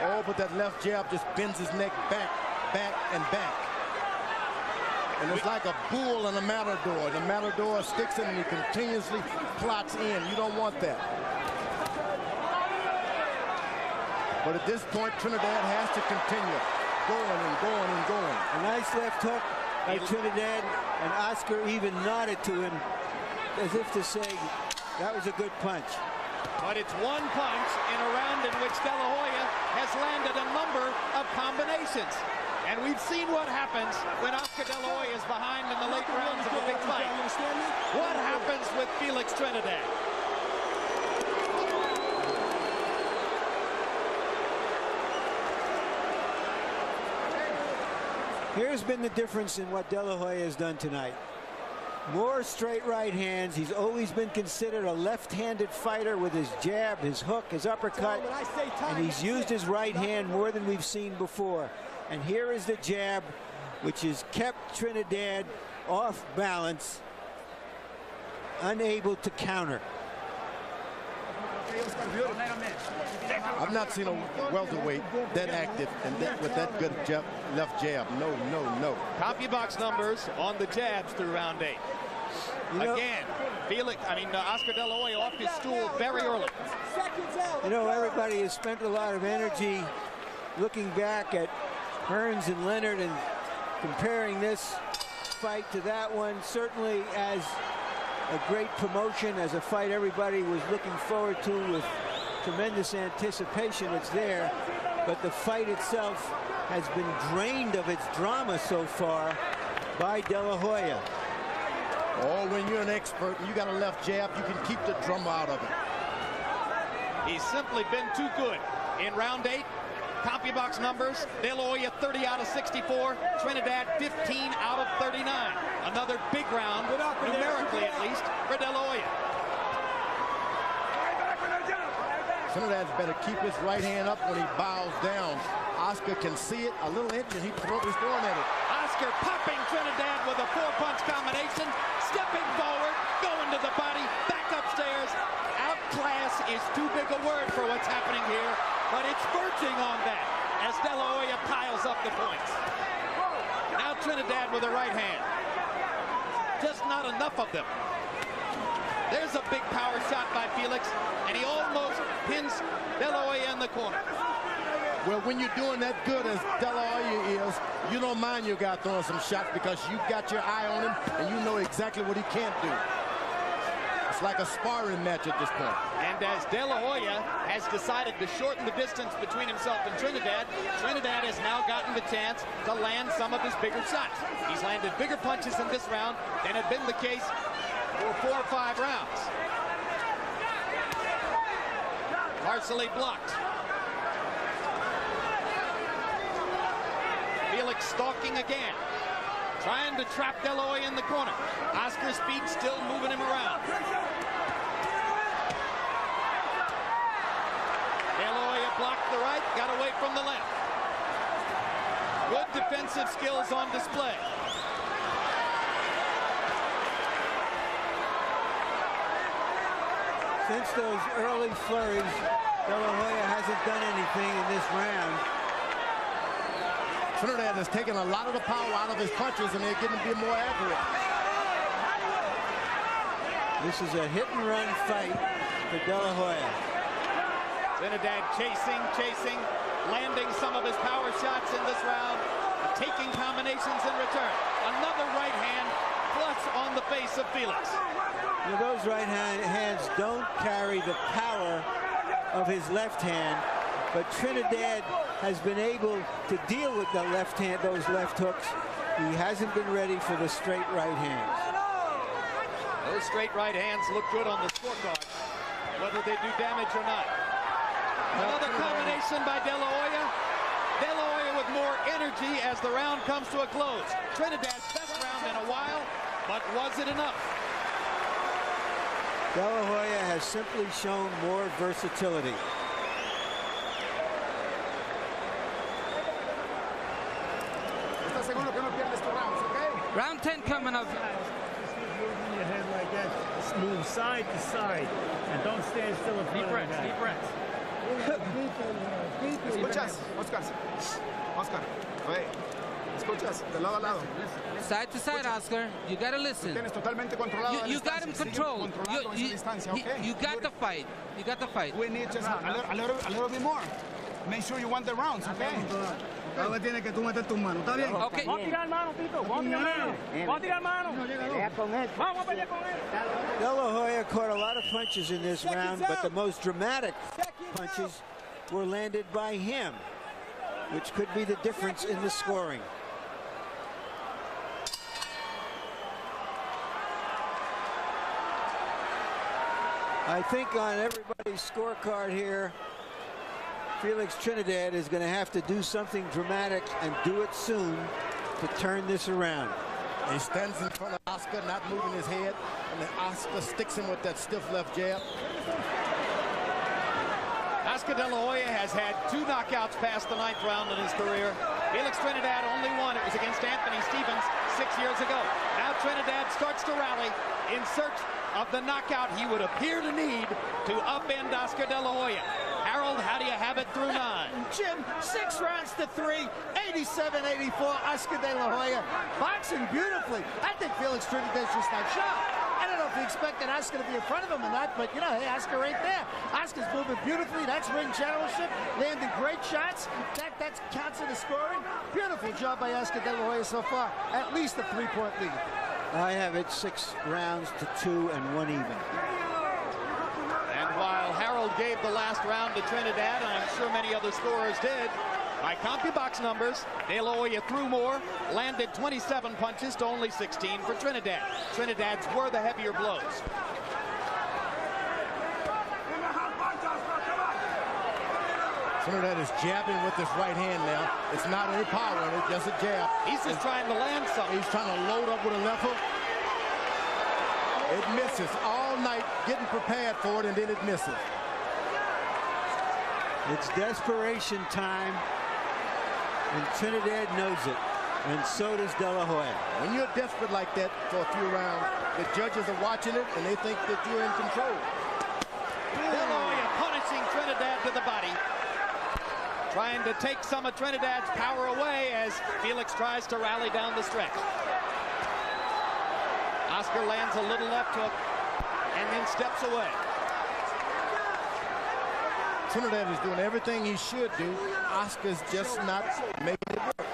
[SPEAKER 3] Oh, but that left jab just bends his neck back, and back. And it's like a bull and a matador. The matador sticks him and he continuously plots in. You don't want that. But at this point, Trinidad has to continue going and going and going.
[SPEAKER 4] A nice left hook by Trinidad, and Oscar even nodded to him as if to say, that was a good punch.
[SPEAKER 2] But it's one punch in a round in which De La Hoya has landed a number of combinations. And we've seen what happens when Oscar De La Hoya is behind in the late rounds of a big fight. What happens with Felix Trinidad?
[SPEAKER 4] Here's been the difference in what De La Hoya has done tonight. More straight right hands. He's always been considered a left-handed fighter with his jab, his hook, his uppercut, and he's used his right hand more than we've seen before. And here is the jab, which has kept Trinidad off balance, unable to counter.
[SPEAKER 3] I've not seen a welterweight that active and with that good left jab. No.
[SPEAKER 2] Copy-box numbers on the jabs through round 8. Again, Oscar De La Hoya off his stool very early.
[SPEAKER 4] You know, everybody has spent a lot of energy looking back at Hearns and Leonard and comparing this fight to that one, certainly as a great promotion, as a fight everybody was looking forward to with tremendous anticipation. It's there, but the fight itself has been drained of its drama so far by De La Hoya.
[SPEAKER 3] Oh, when you're an expert and you got a left jab, you can keep the drama out of it.
[SPEAKER 2] He's simply been too good. In round 8, CompuBox numbers, De La Hoya 30 out of 64, Trinidad 15 out of 39. Another big round, numerically at least, for De La Hoya.
[SPEAKER 3] Trinidad's better keep his right hand up when he bows down. Oscar can see it, a little inch, and he's throwing at it.
[SPEAKER 2] Oscar popping Trinidad with a 4-punch combination, stepping forward, going to the body, back upstairs. Outclass is too big a word for what's happening here, but it's verging on that as De La Hoya piles up the points. Now Trinidad with a right hand. Just not enough of them. There's a big power shot by Felix, and he almost pins De La Hoya in the corner.
[SPEAKER 3] Well, when you're doing that good as De La Hoya is, you don't mind your guy throwing some shots because you've got your eye on him and you know exactly what he can't do. It's like a sparring match at this point.
[SPEAKER 2] And as De La Hoya has decided to shorten the distance between himself and Trinidad, Trinidad has now gotten the chance to land some of his bigger shots. He's landed bigger punches in this round than had been the case for 4 or 5 rounds. Partially blocked. Felix stalking again, trying to trap De La Hoya in the corner. Oscar's feet still moving him around. De La Hoya blocked the right, got away from the left. Good defensive skills on display.
[SPEAKER 4] Since those early flurries, De La Hoya hasn't done anything in this round.
[SPEAKER 3] Trinidad has taken a lot of the power out of his punches, and they're getting to be more accurate.
[SPEAKER 4] This is a hit-and-run fight for De La Hoya.
[SPEAKER 2] Trinidad chasing, landing some of his power shots in this round, taking combinations in return. Another right hand plus on the face of Felix.
[SPEAKER 4] You know, those right hands don't carry the power of his left hand, but Trinidad has been able to deal with the left hand, those left hooks. He hasn't been ready for the straight right hands.
[SPEAKER 2] Those straight right hands look good on the scorecard, whether they do damage or not. Another combination by De La Hoya. De La Hoya with more energy as the round comes to a close. Trinidad's best round in a while, but was it enough?
[SPEAKER 4] De La Hoya has simply shown more versatility.
[SPEAKER 7] Round 10 coming up.
[SPEAKER 9] Just keep moving your head like that. Just move side to side. And don't stand still in front of the guy.
[SPEAKER 6] Deep breaths. ¿Escuchas? Oscar. Oye, ¿escuchas? De lado a lado.
[SPEAKER 7] Side to side, Oscar. You gotta listen.
[SPEAKER 6] Tienes totalmente controlado.
[SPEAKER 7] You got him controlled. You got the fight. You got the fight.
[SPEAKER 6] We need just a little bit more. Make sure you want the rounds, okay?
[SPEAKER 5] Ahora tienes que tú meter tus manos. ¿Está bien?
[SPEAKER 7] Okay.
[SPEAKER 9] Vamos a tirar mano, Tito. Vamos a tirar mano. Vamos a tirar mano. Vamos a pelear con él.
[SPEAKER 4] De La Hoya caught a lot of punches in this round, but the most dramatic punches were landed by him, which could be the difference in the scoring. I think on everybody's scorecard here, Felix Trinidad is going to have to do something dramatic and do it soon to turn this around.
[SPEAKER 3] He stands in front of Oscar, not moving his head, and then Oscar sticks him with that stiff left jab.
[SPEAKER 2] Oscar De La Hoya has had 2 knockouts past the 9th round in his career. Felix Trinidad only one. It was against Anthony Stevens 6 years ago. Now Trinidad starts to rally in search of the knockout he would appear to need to upend Oscar De La Hoya. Harold, how do you have it through 9?
[SPEAKER 8] Jim, 6 rounds to 3, 87-84, Oscar De La Hoya. Boxing beautifully. I think Felix Trinidad's just not sharp. I don't know if he expected Oscar to be in front of him or not, but, you know, hey, Oscar right there. Oscar's moving beautifully. That's ring generalship. Landing great shots. That counts in the scoring. Beautiful job by Oscar De La Hoya so far. At least a 3-point lead.
[SPEAKER 4] I have it 6 rounds to 2 and 1 even.
[SPEAKER 2] And while Harold gave the last round to Trinidad, and I'm sure many other scorers did, by CompuBox numbers, De La Hoya threw more, landed 27 punches to only 16 for Trinidad. Trinidad's were the heavier blows.
[SPEAKER 3] Trinidad is jabbing with his right hand now. It's not any power in it, just a jab.
[SPEAKER 2] He's just trying to land something.
[SPEAKER 3] He's trying to load up with a left hook. It misses all night, getting prepared for it, and then it misses.
[SPEAKER 4] It's desperation time, and Trinidad knows it, and so does De La Hoya.
[SPEAKER 3] When you're desperate like that for a few rounds, the judges are watching it, and they think that you're in control.
[SPEAKER 2] De La Hoya punishing Trinidad to the body. Trying to take some of Trinidad's power away as Felix tries to rally down the stretch. Oscar lands a little left hook and then steps away.
[SPEAKER 3] Trinidad is doing everything he should do. Oscar's just not making it work.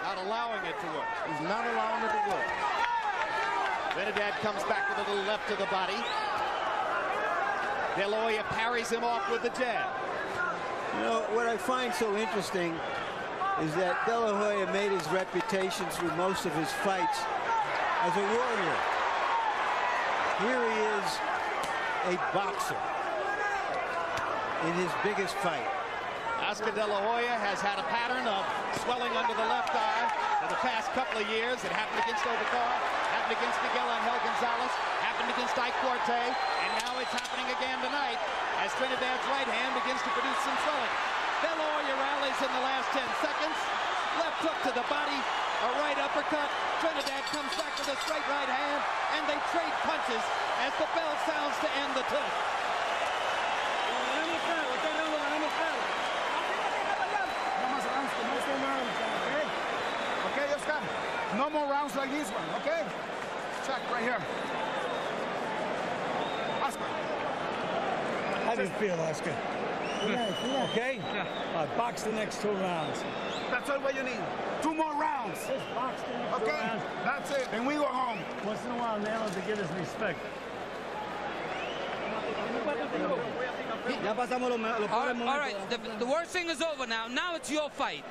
[SPEAKER 2] Not allowing it to work.
[SPEAKER 3] He's not allowing it to work.
[SPEAKER 2] Trinidad comes back with a little left to the body. De La Hoya parries him off with the jab.
[SPEAKER 4] You know, what I find so interesting is that De La Hoya made his reputation through most of his fights as a warrior. Here he is, a boxer in his biggest fight.
[SPEAKER 2] Oscar De La Hoya has had a pattern of swelling under the left eye for the past couple of years. It happened against Carr, happened against Miguel Angel Gonzalez, happened against Ike Forte, and now it's happening again tonight as Trinidad's right hand begins to produce some swelling. De La Hoya rallies in the last 10 seconds. Left hook to the body, a right uppercut. Trinidad comes back with a straight right hand, and they trade punches as the bell sounds to end the tilt.
[SPEAKER 6] Okay, Oscar. No more rounds like this one, okay? Check right here. Oscar.
[SPEAKER 9] How do you feel, Oscar? Okay? Yeah. Box the next 2 rounds.
[SPEAKER 6] That's all what you need. 2 more rounds.
[SPEAKER 9] Just box the next 2
[SPEAKER 6] okay?
[SPEAKER 9] rounds.
[SPEAKER 6] That's it. And we go home.
[SPEAKER 9] Once in a while, Nail to get his respect.
[SPEAKER 7] All right, the worst thing is over now. Now it's your fight.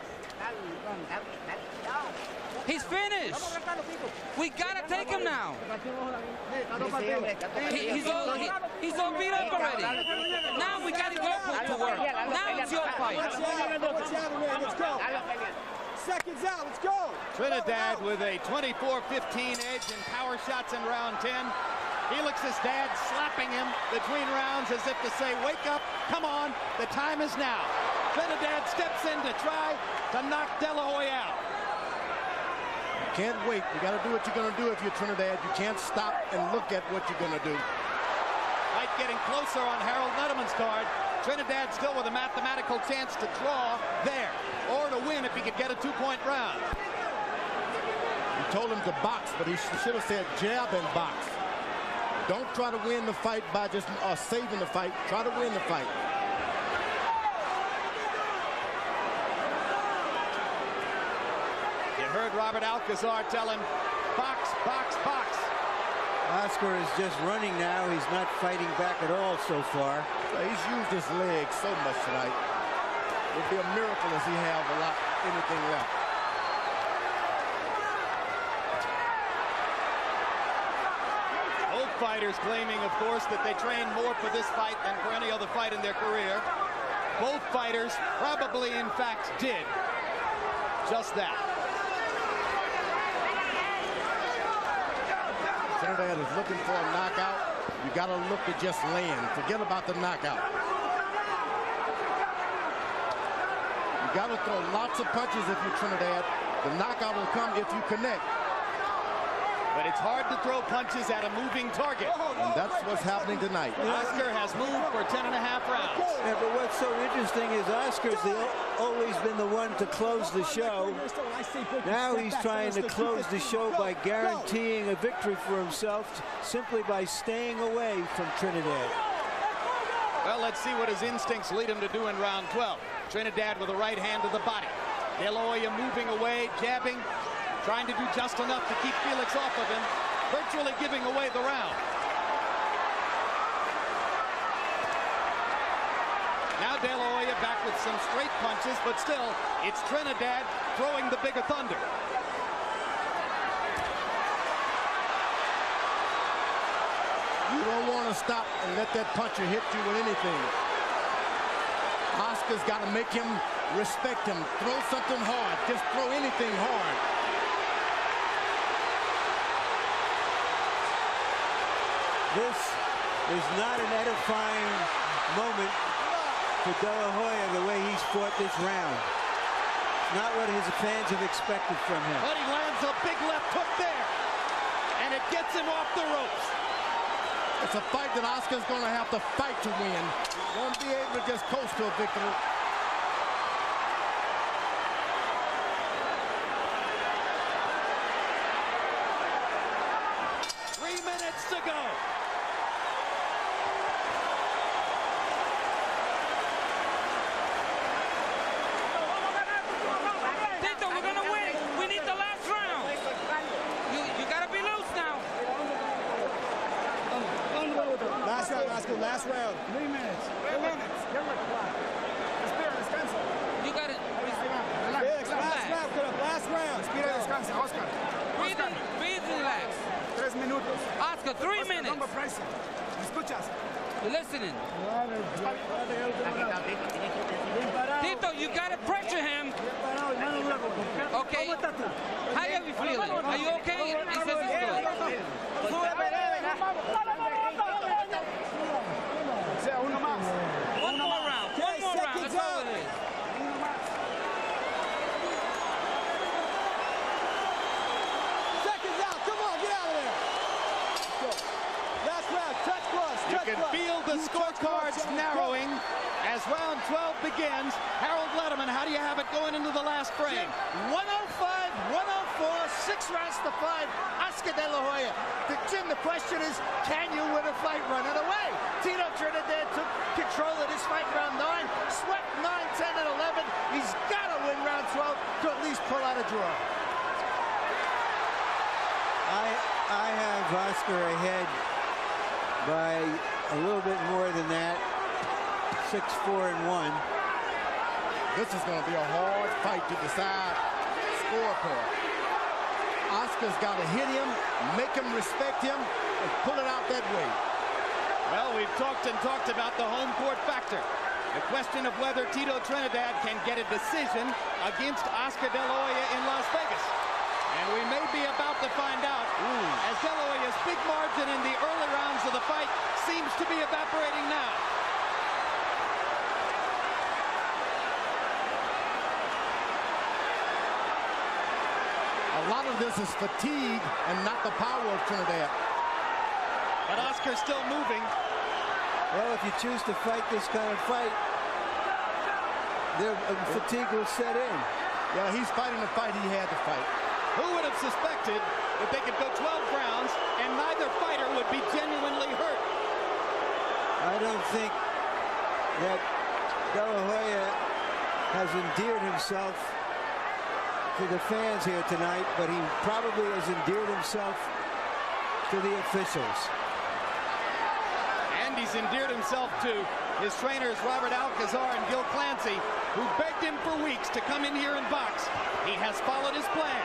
[SPEAKER 7] He's finished. We gotta take him now. He's all beat up already. Now we gotta go to work. Now it's your fight.
[SPEAKER 5] Let's go. Seconds out. Let's go.
[SPEAKER 2] Trinidad with a 24-15 edge in power shots in round 10. Felix's dad slapping him between rounds as if to say, wake up, come on, the time is now. Trinidad steps in to try to knock De La Hoya out.
[SPEAKER 3] Can't wait. You got to do what you're going to do if you're Trinidad. You can't stop and look at what you're going to do.
[SPEAKER 2] Fight getting closer on Harold Nuttman's card. Trinidad still with a mathematical chance to draw there, or to win if he could get a 2-point round.
[SPEAKER 3] You told him to box, but he should have said jab and box. Don't try to win the fight by just saving the fight. Try to win the fight.
[SPEAKER 2] You heard Robert Alcazar tell him, box, box, box.
[SPEAKER 4] Oscar is just running now. He's not fighting back at all so far.
[SPEAKER 3] He's used his legs so much tonight. It would be a miracle if he have anything left.
[SPEAKER 2] Both fighters claiming, of course, that they trained more for this fight than for any other fight in their career. Both fighters probably, in fact, did just that.
[SPEAKER 3] Trinidad is looking for a knockout. You got to look to just land. Forget about the knockout. You got to throw lots of punches if you're Trinidad. The knockout will come if you connect.
[SPEAKER 2] But it's hard to throw punches at a moving target.
[SPEAKER 3] And that's what's happening tonight.
[SPEAKER 2] Oscar has moved for 10.5 rounds.
[SPEAKER 4] Yeah, but what's so interesting is Oscar's always been the one to close the show. Now he's trying to close the show by guaranteeing a victory for himself simply by staying away from Trinidad.
[SPEAKER 2] Well, let's see what his instincts lead him to do in round 12. Trinidad with a right hand to the body. De La Hoya moving away, jabbing, trying to do just enough to keep Felix off of him, virtually giving away the round. Now De La Hoya back with some straight punches, but still, it's Trinidad throwing the bigger thunder.
[SPEAKER 3] You don't want to stop and let that puncher hit you with anything. Oscar's got to make him respect him. Throw something hard. Just throw anything hard.
[SPEAKER 4] This is not an edifying moment for De La Hoya the way he's fought this round. Not what his fans have expected from him.
[SPEAKER 2] But he lands a big left hook there, and it gets him off the ropes.
[SPEAKER 3] It's a fight that Oscar's going to have to fight to win. He won't be able to just coast to a victory.
[SPEAKER 2] To go.
[SPEAKER 7] Tito, we're gonna win. We need the last round. You gotta be loose now.
[SPEAKER 5] Oscar, last round.
[SPEAKER 9] 3 minutes.
[SPEAKER 6] 3 minutes. Respira, descansa.
[SPEAKER 7] You got it.
[SPEAKER 5] Felix, last round, last round.
[SPEAKER 6] Respira, descansa, Oscar.
[SPEAKER 7] Breathe, relax.
[SPEAKER 6] 3 minutos.
[SPEAKER 7] Oscar, 3 minutes.
[SPEAKER 6] Don't pressure. ¿Me escuchas?
[SPEAKER 7] You're listening. Tito, you gotta pressure him. Okay. How are you feeling? Are you okay? He says he's good.
[SPEAKER 6] Uno más.
[SPEAKER 7] One more round. One more round. That's all it is.
[SPEAKER 5] Seconds out. Come on, get out of there. Go. Last round. Touch cross.
[SPEAKER 2] You can feel the scorecards narrowing as round 12 begins. Harold Letterman, how do you have it going into the last frame?
[SPEAKER 8] 105, 104, 6 rounds to 5. Oscar De La Hoya. Jim, the question is, can you win a fight running away? Tito Trinidad took control of this fight round 9, swept 9, 10, and 11. He's got to win round 12 to at least pull out a draw.
[SPEAKER 4] I have Oscar ahead by a little bit more than that. 6-4-1.
[SPEAKER 3] This is going to be a hard fight to decide scorecard. Oscar's got to hit him, make him respect him, and pull it out that way.
[SPEAKER 2] Well, we've talked about the home court factor. The question of whether Tito Trinidad can get a decision against Oscar De La Hoya in Las Vegas. And we may be about to find out, as De La Hoya's big margin in the early rounds of the fight seems to be evaporating now.
[SPEAKER 3] A lot of this is fatigue and not the power of Trinidad.
[SPEAKER 2] But Oscar's still moving.
[SPEAKER 4] Well, if you choose to fight this kind of fight, fatigue will set in.
[SPEAKER 3] Yeah, he's fighting the fight he had to fight.
[SPEAKER 2] Who would have suspected that they could go 12 rounds and neither fighter would be genuinely hurt?
[SPEAKER 4] I don't think that De La Hoya has endeared himself to the fans here tonight, but he probably has endeared himself to the officials.
[SPEAKER 2] And he's endeared himself to his trainers Robert Alcazar and Gil Clancy, who begged him for weeks to come in here and box. He has followed his plan.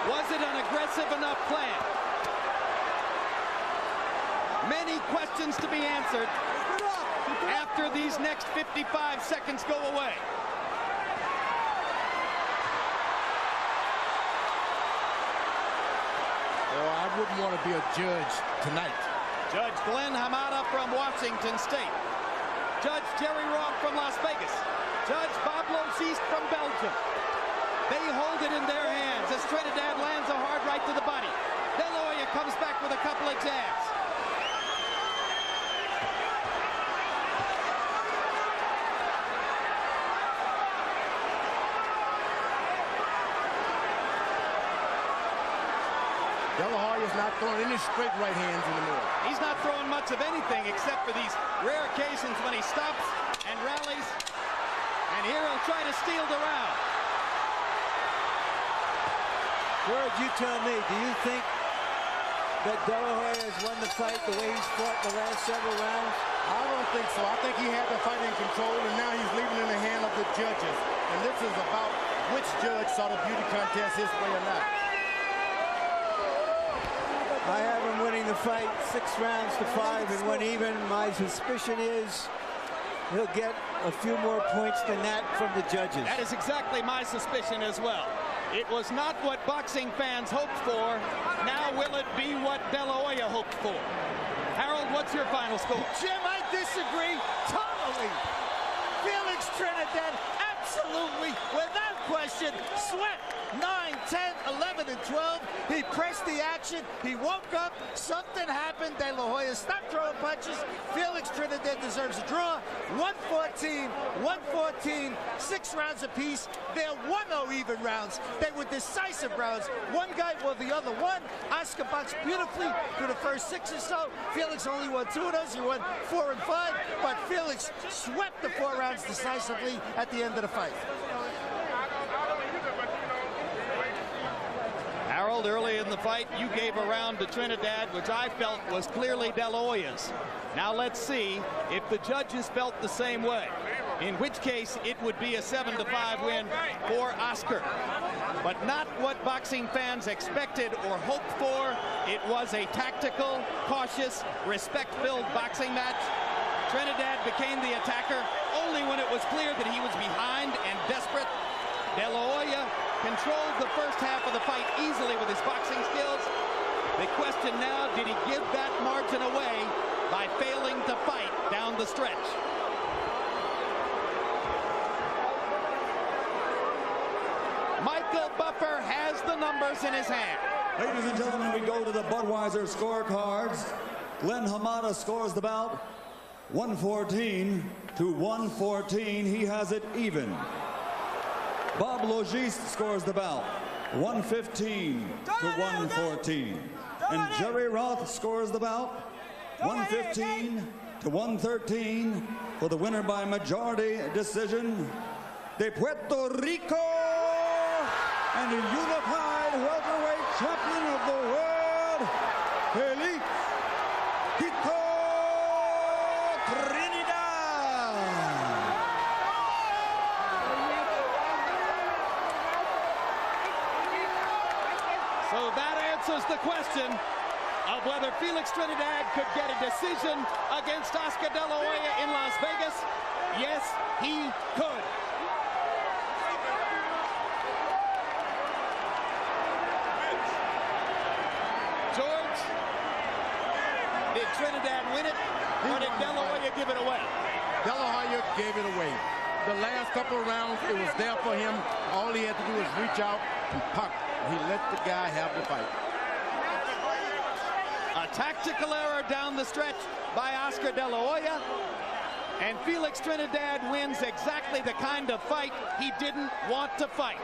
[SPEAKER 2] Was it an aggressive enough plan? Many questions to be answered after these next 55 seconds go away.
[SPEAKER 3] I wouldn't want to be a judge tonight.
[SPEAKER 2] Judge Glenn Hamada from Washington State. Judge Jerry Roth from Las Vegas. Judge Bob Losiste from Belgium. They hold it in their hands as Trinidad lands a hard right to the body. De La Hoya comes back with a couple of jabs.
[SPEAKER 3] De La Hoya's not throwing any straight right hands anymore.
[SPEAKER 2] He's not throwing much of anything except for these rare occasions when he stops and rallies. And here he'll try to steal the round.
[SPEAKER 4] George, you tell me, do you think that De La Hoya has won the fight the way he's fought the last several rounds?
[SPEAKER 3] I don't think so. I think he had the fight in control, and now he's leaving it in the hand of the judges. And this is about which judge saw the beauty contest his way or not.
[SPEAKER 4] I have him winning the fight 6 rounds to 5 and 1 even. My suspicion is he'll get a few more points than that from the judges.
[SPEAKER 2] That is exactly my suspicion as well. It was not what boxing fans hoped for. Now will it be what De La Hoya hoped for? Harold, what's your final score?
[SPEAKER 8] Jim, I disagree totally. Felix Trinidad, absolutely, without question, swept 9, 10, 11, and 12. He pressed the action. He woke up. Something happened. De La Hoya stopped throwing punches. Felix Trinidad deserves a draw. 114, 114, 6 rounds apiece. They're 1-0 even rounds. They were decisive rounds. One guy or the other won. Oscar boxed beautifully through the first 6 or so. Felix only won 2 of those. He won 4 and 5. But Felix swept the 4 rounds decisively at the end of the fight.
[SPEAKER 2] Harold called early in the fight. You gave a round to Trinidad, which I felt was clearly De La Hoya's. Now let's see if the judges felt the same way, in which case it would be a 7-5 win for Oscar. But not what boxing fans expected or hoped for. It was a tactical, cautious, respect-filled boxing match. Trinidad became the attacker only when it was clear that he was behind and desperate. De La Hoya controlled the first half of the fight easily with his boxing skills. The question now, did he give that margin away by failing to fight down the stretch? Michael Buffer has the numbers in his hand.
[SPEAKER 1] Ladies and gentlemen, we go to the Budweiser scorecards. Glenn Hamada scores the bout 114 to 114. He has it even. Bob Logiste scores the bout 115 to 114. And Jerry Roth scores the bout 115 to 113 for the winner by majority decision de Puerto Rico and the unified welterweight champion of the world, Felix Trinidad.
[SPEAKER 2] So that answers the question of whether Felix Trinidad could get a decision against Oscar De La Hoya in Las Vegas. Yes, he could. George, did Trinidad win it, or did De La Hoya give it away?
[SPEAKER 3] De La Hoya gave it away. The last couple of rounds, it was there for him. All he had to do was reach out and puck. He let the guy have the fight.
[SPEAKER 2] A tactical error down the stretch by Oscar De La Hoya. And Felix Trinidad wins exactly the kind of fight he didn't want to fight.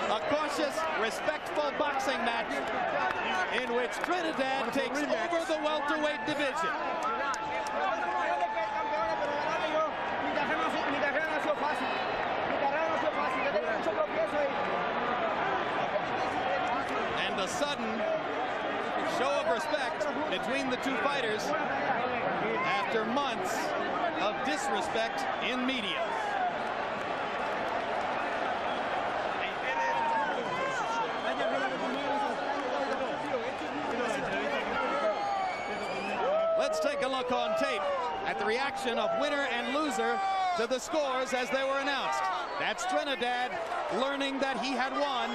[SPEAKER 2] A cautious, respectful boxing match in which Trinidad takes over the welterweight division. And a sudden show of respect between the two fighters after months of disrespect in media. Let's take a look on tape at the reaction of winner and loser to the scores as they were announced. That's Trinidad learning that he had won.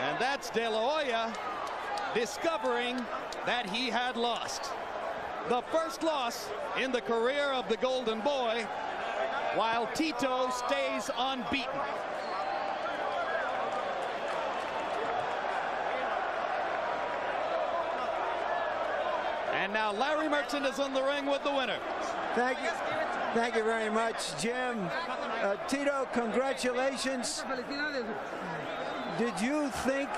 [SPEAKER 2] And that's De La Hoya discovering that he had lost. The first loss in the career of the Golden Boy, while Tito stays unbeaten. And now Larry Merchant is in the ring with the winner.
[SPEAKER 4] Thank you. Thank you very much, Jim. Tito, congratulations. Did you think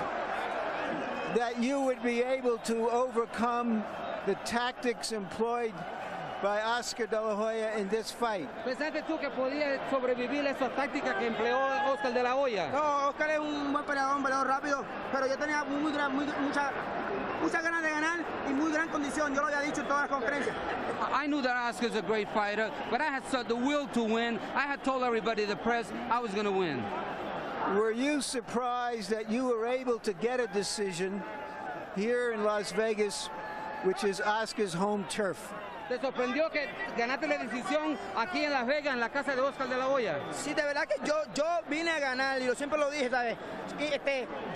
[SPEAKER 4] that you would be able to overcome the tactics employed by Oscar De La Hoya in this fight?
[SPEAKER 7] ¿Pensaste tú que podías sobrevivir esas tácticas que empleó Oscar De La Hoya?
[SPEAKER 5] No, Oscar es un buen peleador, un peleador rápido, pero yo tenía muchas ganas de ganar y muy gran condición. Yo lo había dicho en todas las conferencias.
[SPEAKER 7] I knew that Oscar's a great fighter, but I had the will to win. I had told everybody, the press, I was going to win.
[SPEAKER 4] Were you surprised that you were able to get a decision here in Las Vegas, which is Oscar's home turf?
[SPEAKER 7] ¿Te sorprendió que ganaste la decisión aquí en Las Vegas, en la casa de Oscar De La Hoya?
[SPEAKER 5] Sí, de verdad que yo vine a ganar y yo siempre lo dije, ¿sabes?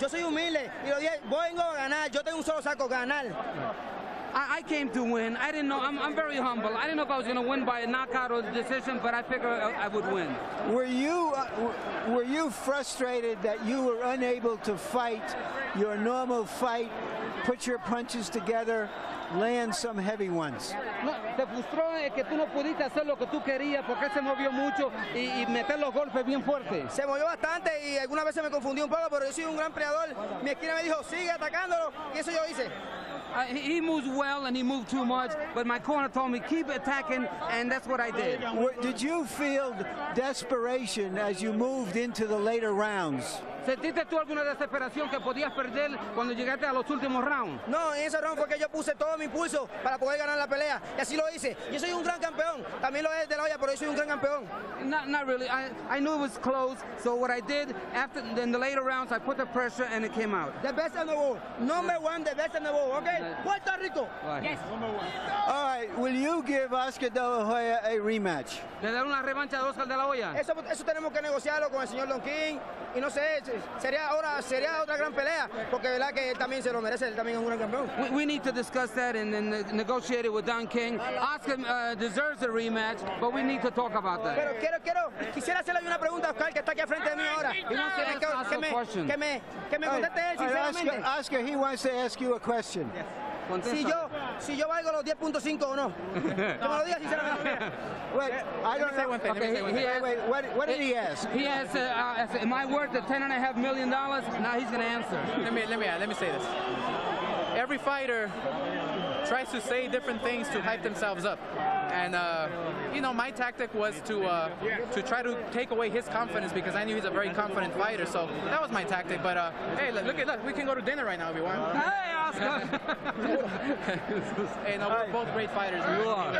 [SPEAKER 5] Yo soy humilde y lo dije, vengo a ganar, yo tengo un solo saco, ganar.
[SPEAKER 7] I came to win. I didn't know. I'm very humble. I didn't know if I was going to win by a knockout or decision, but I figured I would win.
[SPEAKER 4] Were you frustrated that you were unable to fight your normal fight, put your punches together, land some heavy ones?
[SPEAKER 7] No, te frustró que tú no pudiste hacer lo que tú querías porque él se movió mucho y meter los golpes bien fuertes.
[SPEAKER 5] Se movió bastante y algunas veces me confundí un poco, pero yo soy un gran peleador. Mi esquina me dijo, sigue atacándolo, y eso yo hice.
[SPEAKER 7] He moves well and he moved too much, but my corner told me keep attacking, and that's what I did.
[SPEAKER 4] Did you feel desperation as you moved into the later rounds?
[SPEAKER 7] ¿Sentiste tú alguna desesperación que podías perder cuando llegaste a los últimos rounds?
[SPEAKER 5] No, en ese round fue que yo puse todo mi impulso para poder ganar la pelea, y así lo hice. Yo soy un gran campeón, también lo es de la olla, pero yo soy un gran campeón.
[SPEAKER 7] Not really. I knew it was close, so what I did after in the later rounds, I put the pressure and it came out.
[SPEAKER 5] The best in the world, number one, the best in the world. Okay, Puerto Rico.
[SPEAKER 7] Yes.
[SPEAKER 4] All right, will you give Oscar De La Hoya a rematch?
[SPEAKER 7] ¿Le dar una revancha de Oscar De La Hoya?
[SPEAKER 5] Eso tenemos que negociarlo con el señor Don King, y no sé, sería otra gran pelea, porque verdad que él también se lo merece, él también es un gran campeón.
[SPEAKER 7] We need to discuss that and then negotiate it with Don King. Oscar deserves a rematch, but we need to talk about that.
[SPEAKER 5] Pero quisiera hacerle una pregunta a Oscar, que está aquí al frente de mí ahora. Que me conteste él sinceramente.
[SPEAKER 4] Oscar, he wants to ask you a question.
[SPEAKER 5] Si yo valgo los 10.5 o no. Que me lo diga sinceramente.
[SPEAKER 4] Wait, I don't know. Wait, what did he ask?
[SPEAKER 7] He asked, am I worth the $10.5 million? Now he's going to answer.
[SPEAKER 11] Let me say this. Every fighter tries to say different things to hype themselves up. And, you know, my tactic was to try to take away his confidence because I knew he's a very confident fighter. So that was my tactic. But, hey, look, we can go to dinner right now if you want.
[SPEAKER 7] Hey, Oscar!
[SPEAKER 11] Hey, no, we're both great fighters.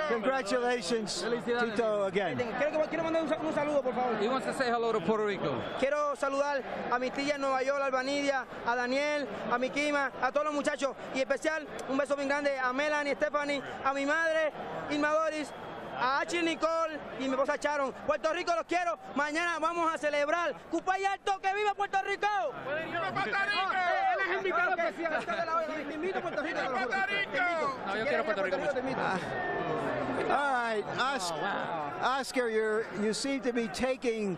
[SPEAKER 4] Congratulations, Tito, again.
[SPEAKER 5] Quiero mandar un saludo, por favor.
[SPEAKER 7] He wants to say hello to Puerto Rico.
[SPEAKER 5] Quiero saludar a mi tía en Nueva York, a Albanidia, a Daniel, a mi Kima, a todos los muchachos. Y especial, un beso bien grande a Melanie, Stephanie, a mi madre, Irma Doris, a Achille Nicole y mi esposa Sharon. Puerto Rico, los quiero. Mañana vamos a celebrar. Cupay Alto, que viva Puerto Rico.
[SPEAKER 6] ¡Viva Puerto Rico!
[SPEAKER 5] Él es invitado especial. Te invito a Puerto Rico.
[SPEAKER 6] ¡Viva Puerto Rico!
[SPEAKER 11] No, yo quiero Puerto Rico mucho.
[SPEAKER 4] All right, Oscar, you seem to be taking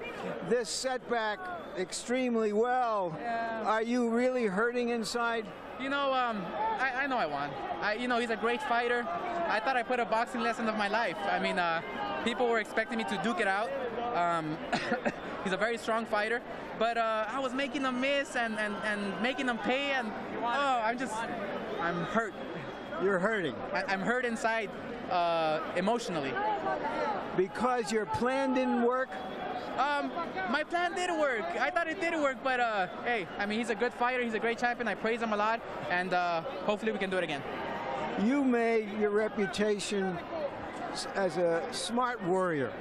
[SPEAKER 4] this setback extremely well.
[SPEAKER 11] Yeah.
[SPEAKER 4] Are you really hurting inside?
[SPEAKER 11] You know, I know I won. You know, he's a great fighter. I thought I put a boxing lesson of my life. I mean, people were expecting me to duke it out. He's a very strong fighter. But I was making them miss and making them pay. And, I'm hurt.
[SPEAKER 4] You're hurting.
[SPEAKER 11] I'm hurt inside emotionally.
[SPEAKER 4] Because your plan didn't work?
[SPEAKER 11] My plan did work. I thought it did work, but hey, I mean, he's a good fighter. He's a great champion. I praise him a lot, and hopefully we can do it again.
[SPEAKER 4] You made your reputation as a smart warrior.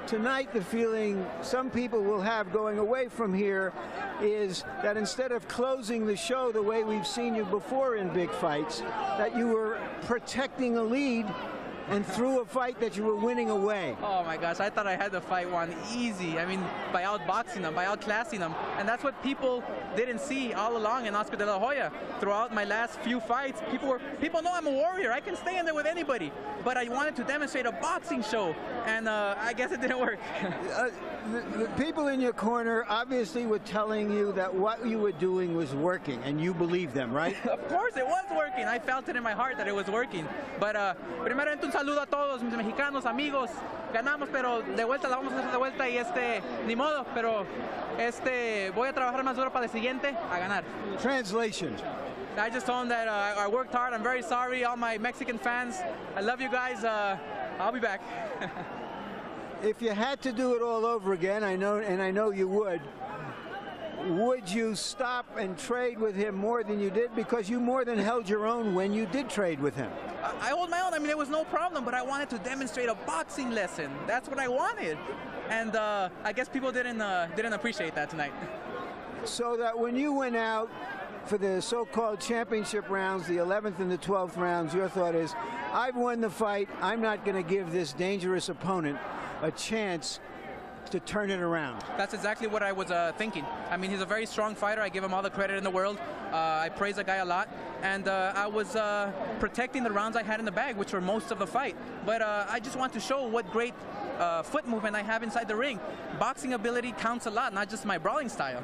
[SPEAKER 4] Tonight, the feeling some people will have going away from here is that instead of closing the show the way we've seen you before in big fights, that you were protecting a lead and threw a fight that you were winning away.
[SPEAKER 11] Oh my gosh, I thought I had the fight won easy. I mean, by outboxing them, by outclassing them. And that's what people didn't see all along in Oscar De La Hoya. Throughout my last few fights, people know I'm a warrior. I can stay in there with anybody. But I wanted to demonstrate a boxing show, and I guess it didn't work.
[SPEAKER 4] The people in your corner obviously were telling you that what you were doing was working, and you believed them, right?
[SPEAKER 11] Of course it was working. I felt it in my heart that it was working. But primeramente un saludo a todos mis mexicanos, amigos. Ganamos, pero de vuelta la vamos a hacer de vuelta y ni modo, pero voy a trabajar más duro para el siguiente a ganar.
[SPEAKER 4] Translation.
[SPEAKER 11] I just told them that I worked hard. I'm very sorry, all my Mexican fans. I love you guys. I'll be back.
[SPEAKER 4] If you had to do it all over again, I know you would you stop and trade with him more than you did? Because you more than held your own when you did trade with him.
[SPEAKER 11] I hold my own. I mean, it was no problem, but I wanted to demonstrate a boxing lesson. That's what I wanted. And I guess people didn't appreciate that tonight.
[SPEAKER 4] So that when you went out for the so-called championship rounds, the 11th and the 12th rounds, your thought is, I've won the fight. I'm not going to give this dangerous opponent a chance to turn it around.
[SPEAKER 11] That's exactly what I was thinking. I mean, he's a very strong fighter. I give him all the credit in the world. I praise the guy a lot. And I was protecting the rounds I had in the bag, which were most of the fight. But I just want to show what great foot movement I have inside the ring. Boxing ability counts a lot, not just my brawling style.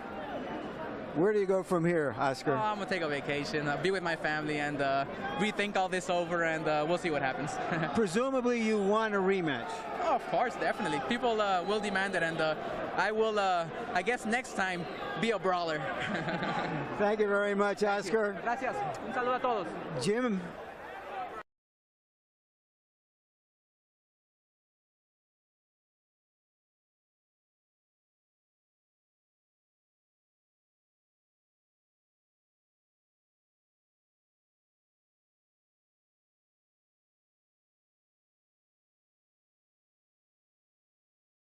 [SPEAKER 4] Where do you go from here, Oscar?
[SPEAKER 11] I'm going to take a vacation, be with my family, and rethink all this over, and we'll see what happens.
[SPEAKER 4] Presumably you want a rematch.
[SPEAKER 11] Oh, of course, definitely. People will demand it, and I will, I guess next time, be a brawler.
[SPEAKER 4] Thank you very much, Oscar.
[SPEAKER 11] Gracias. Un saludo a todos.
[SPEAKER 4] Jim,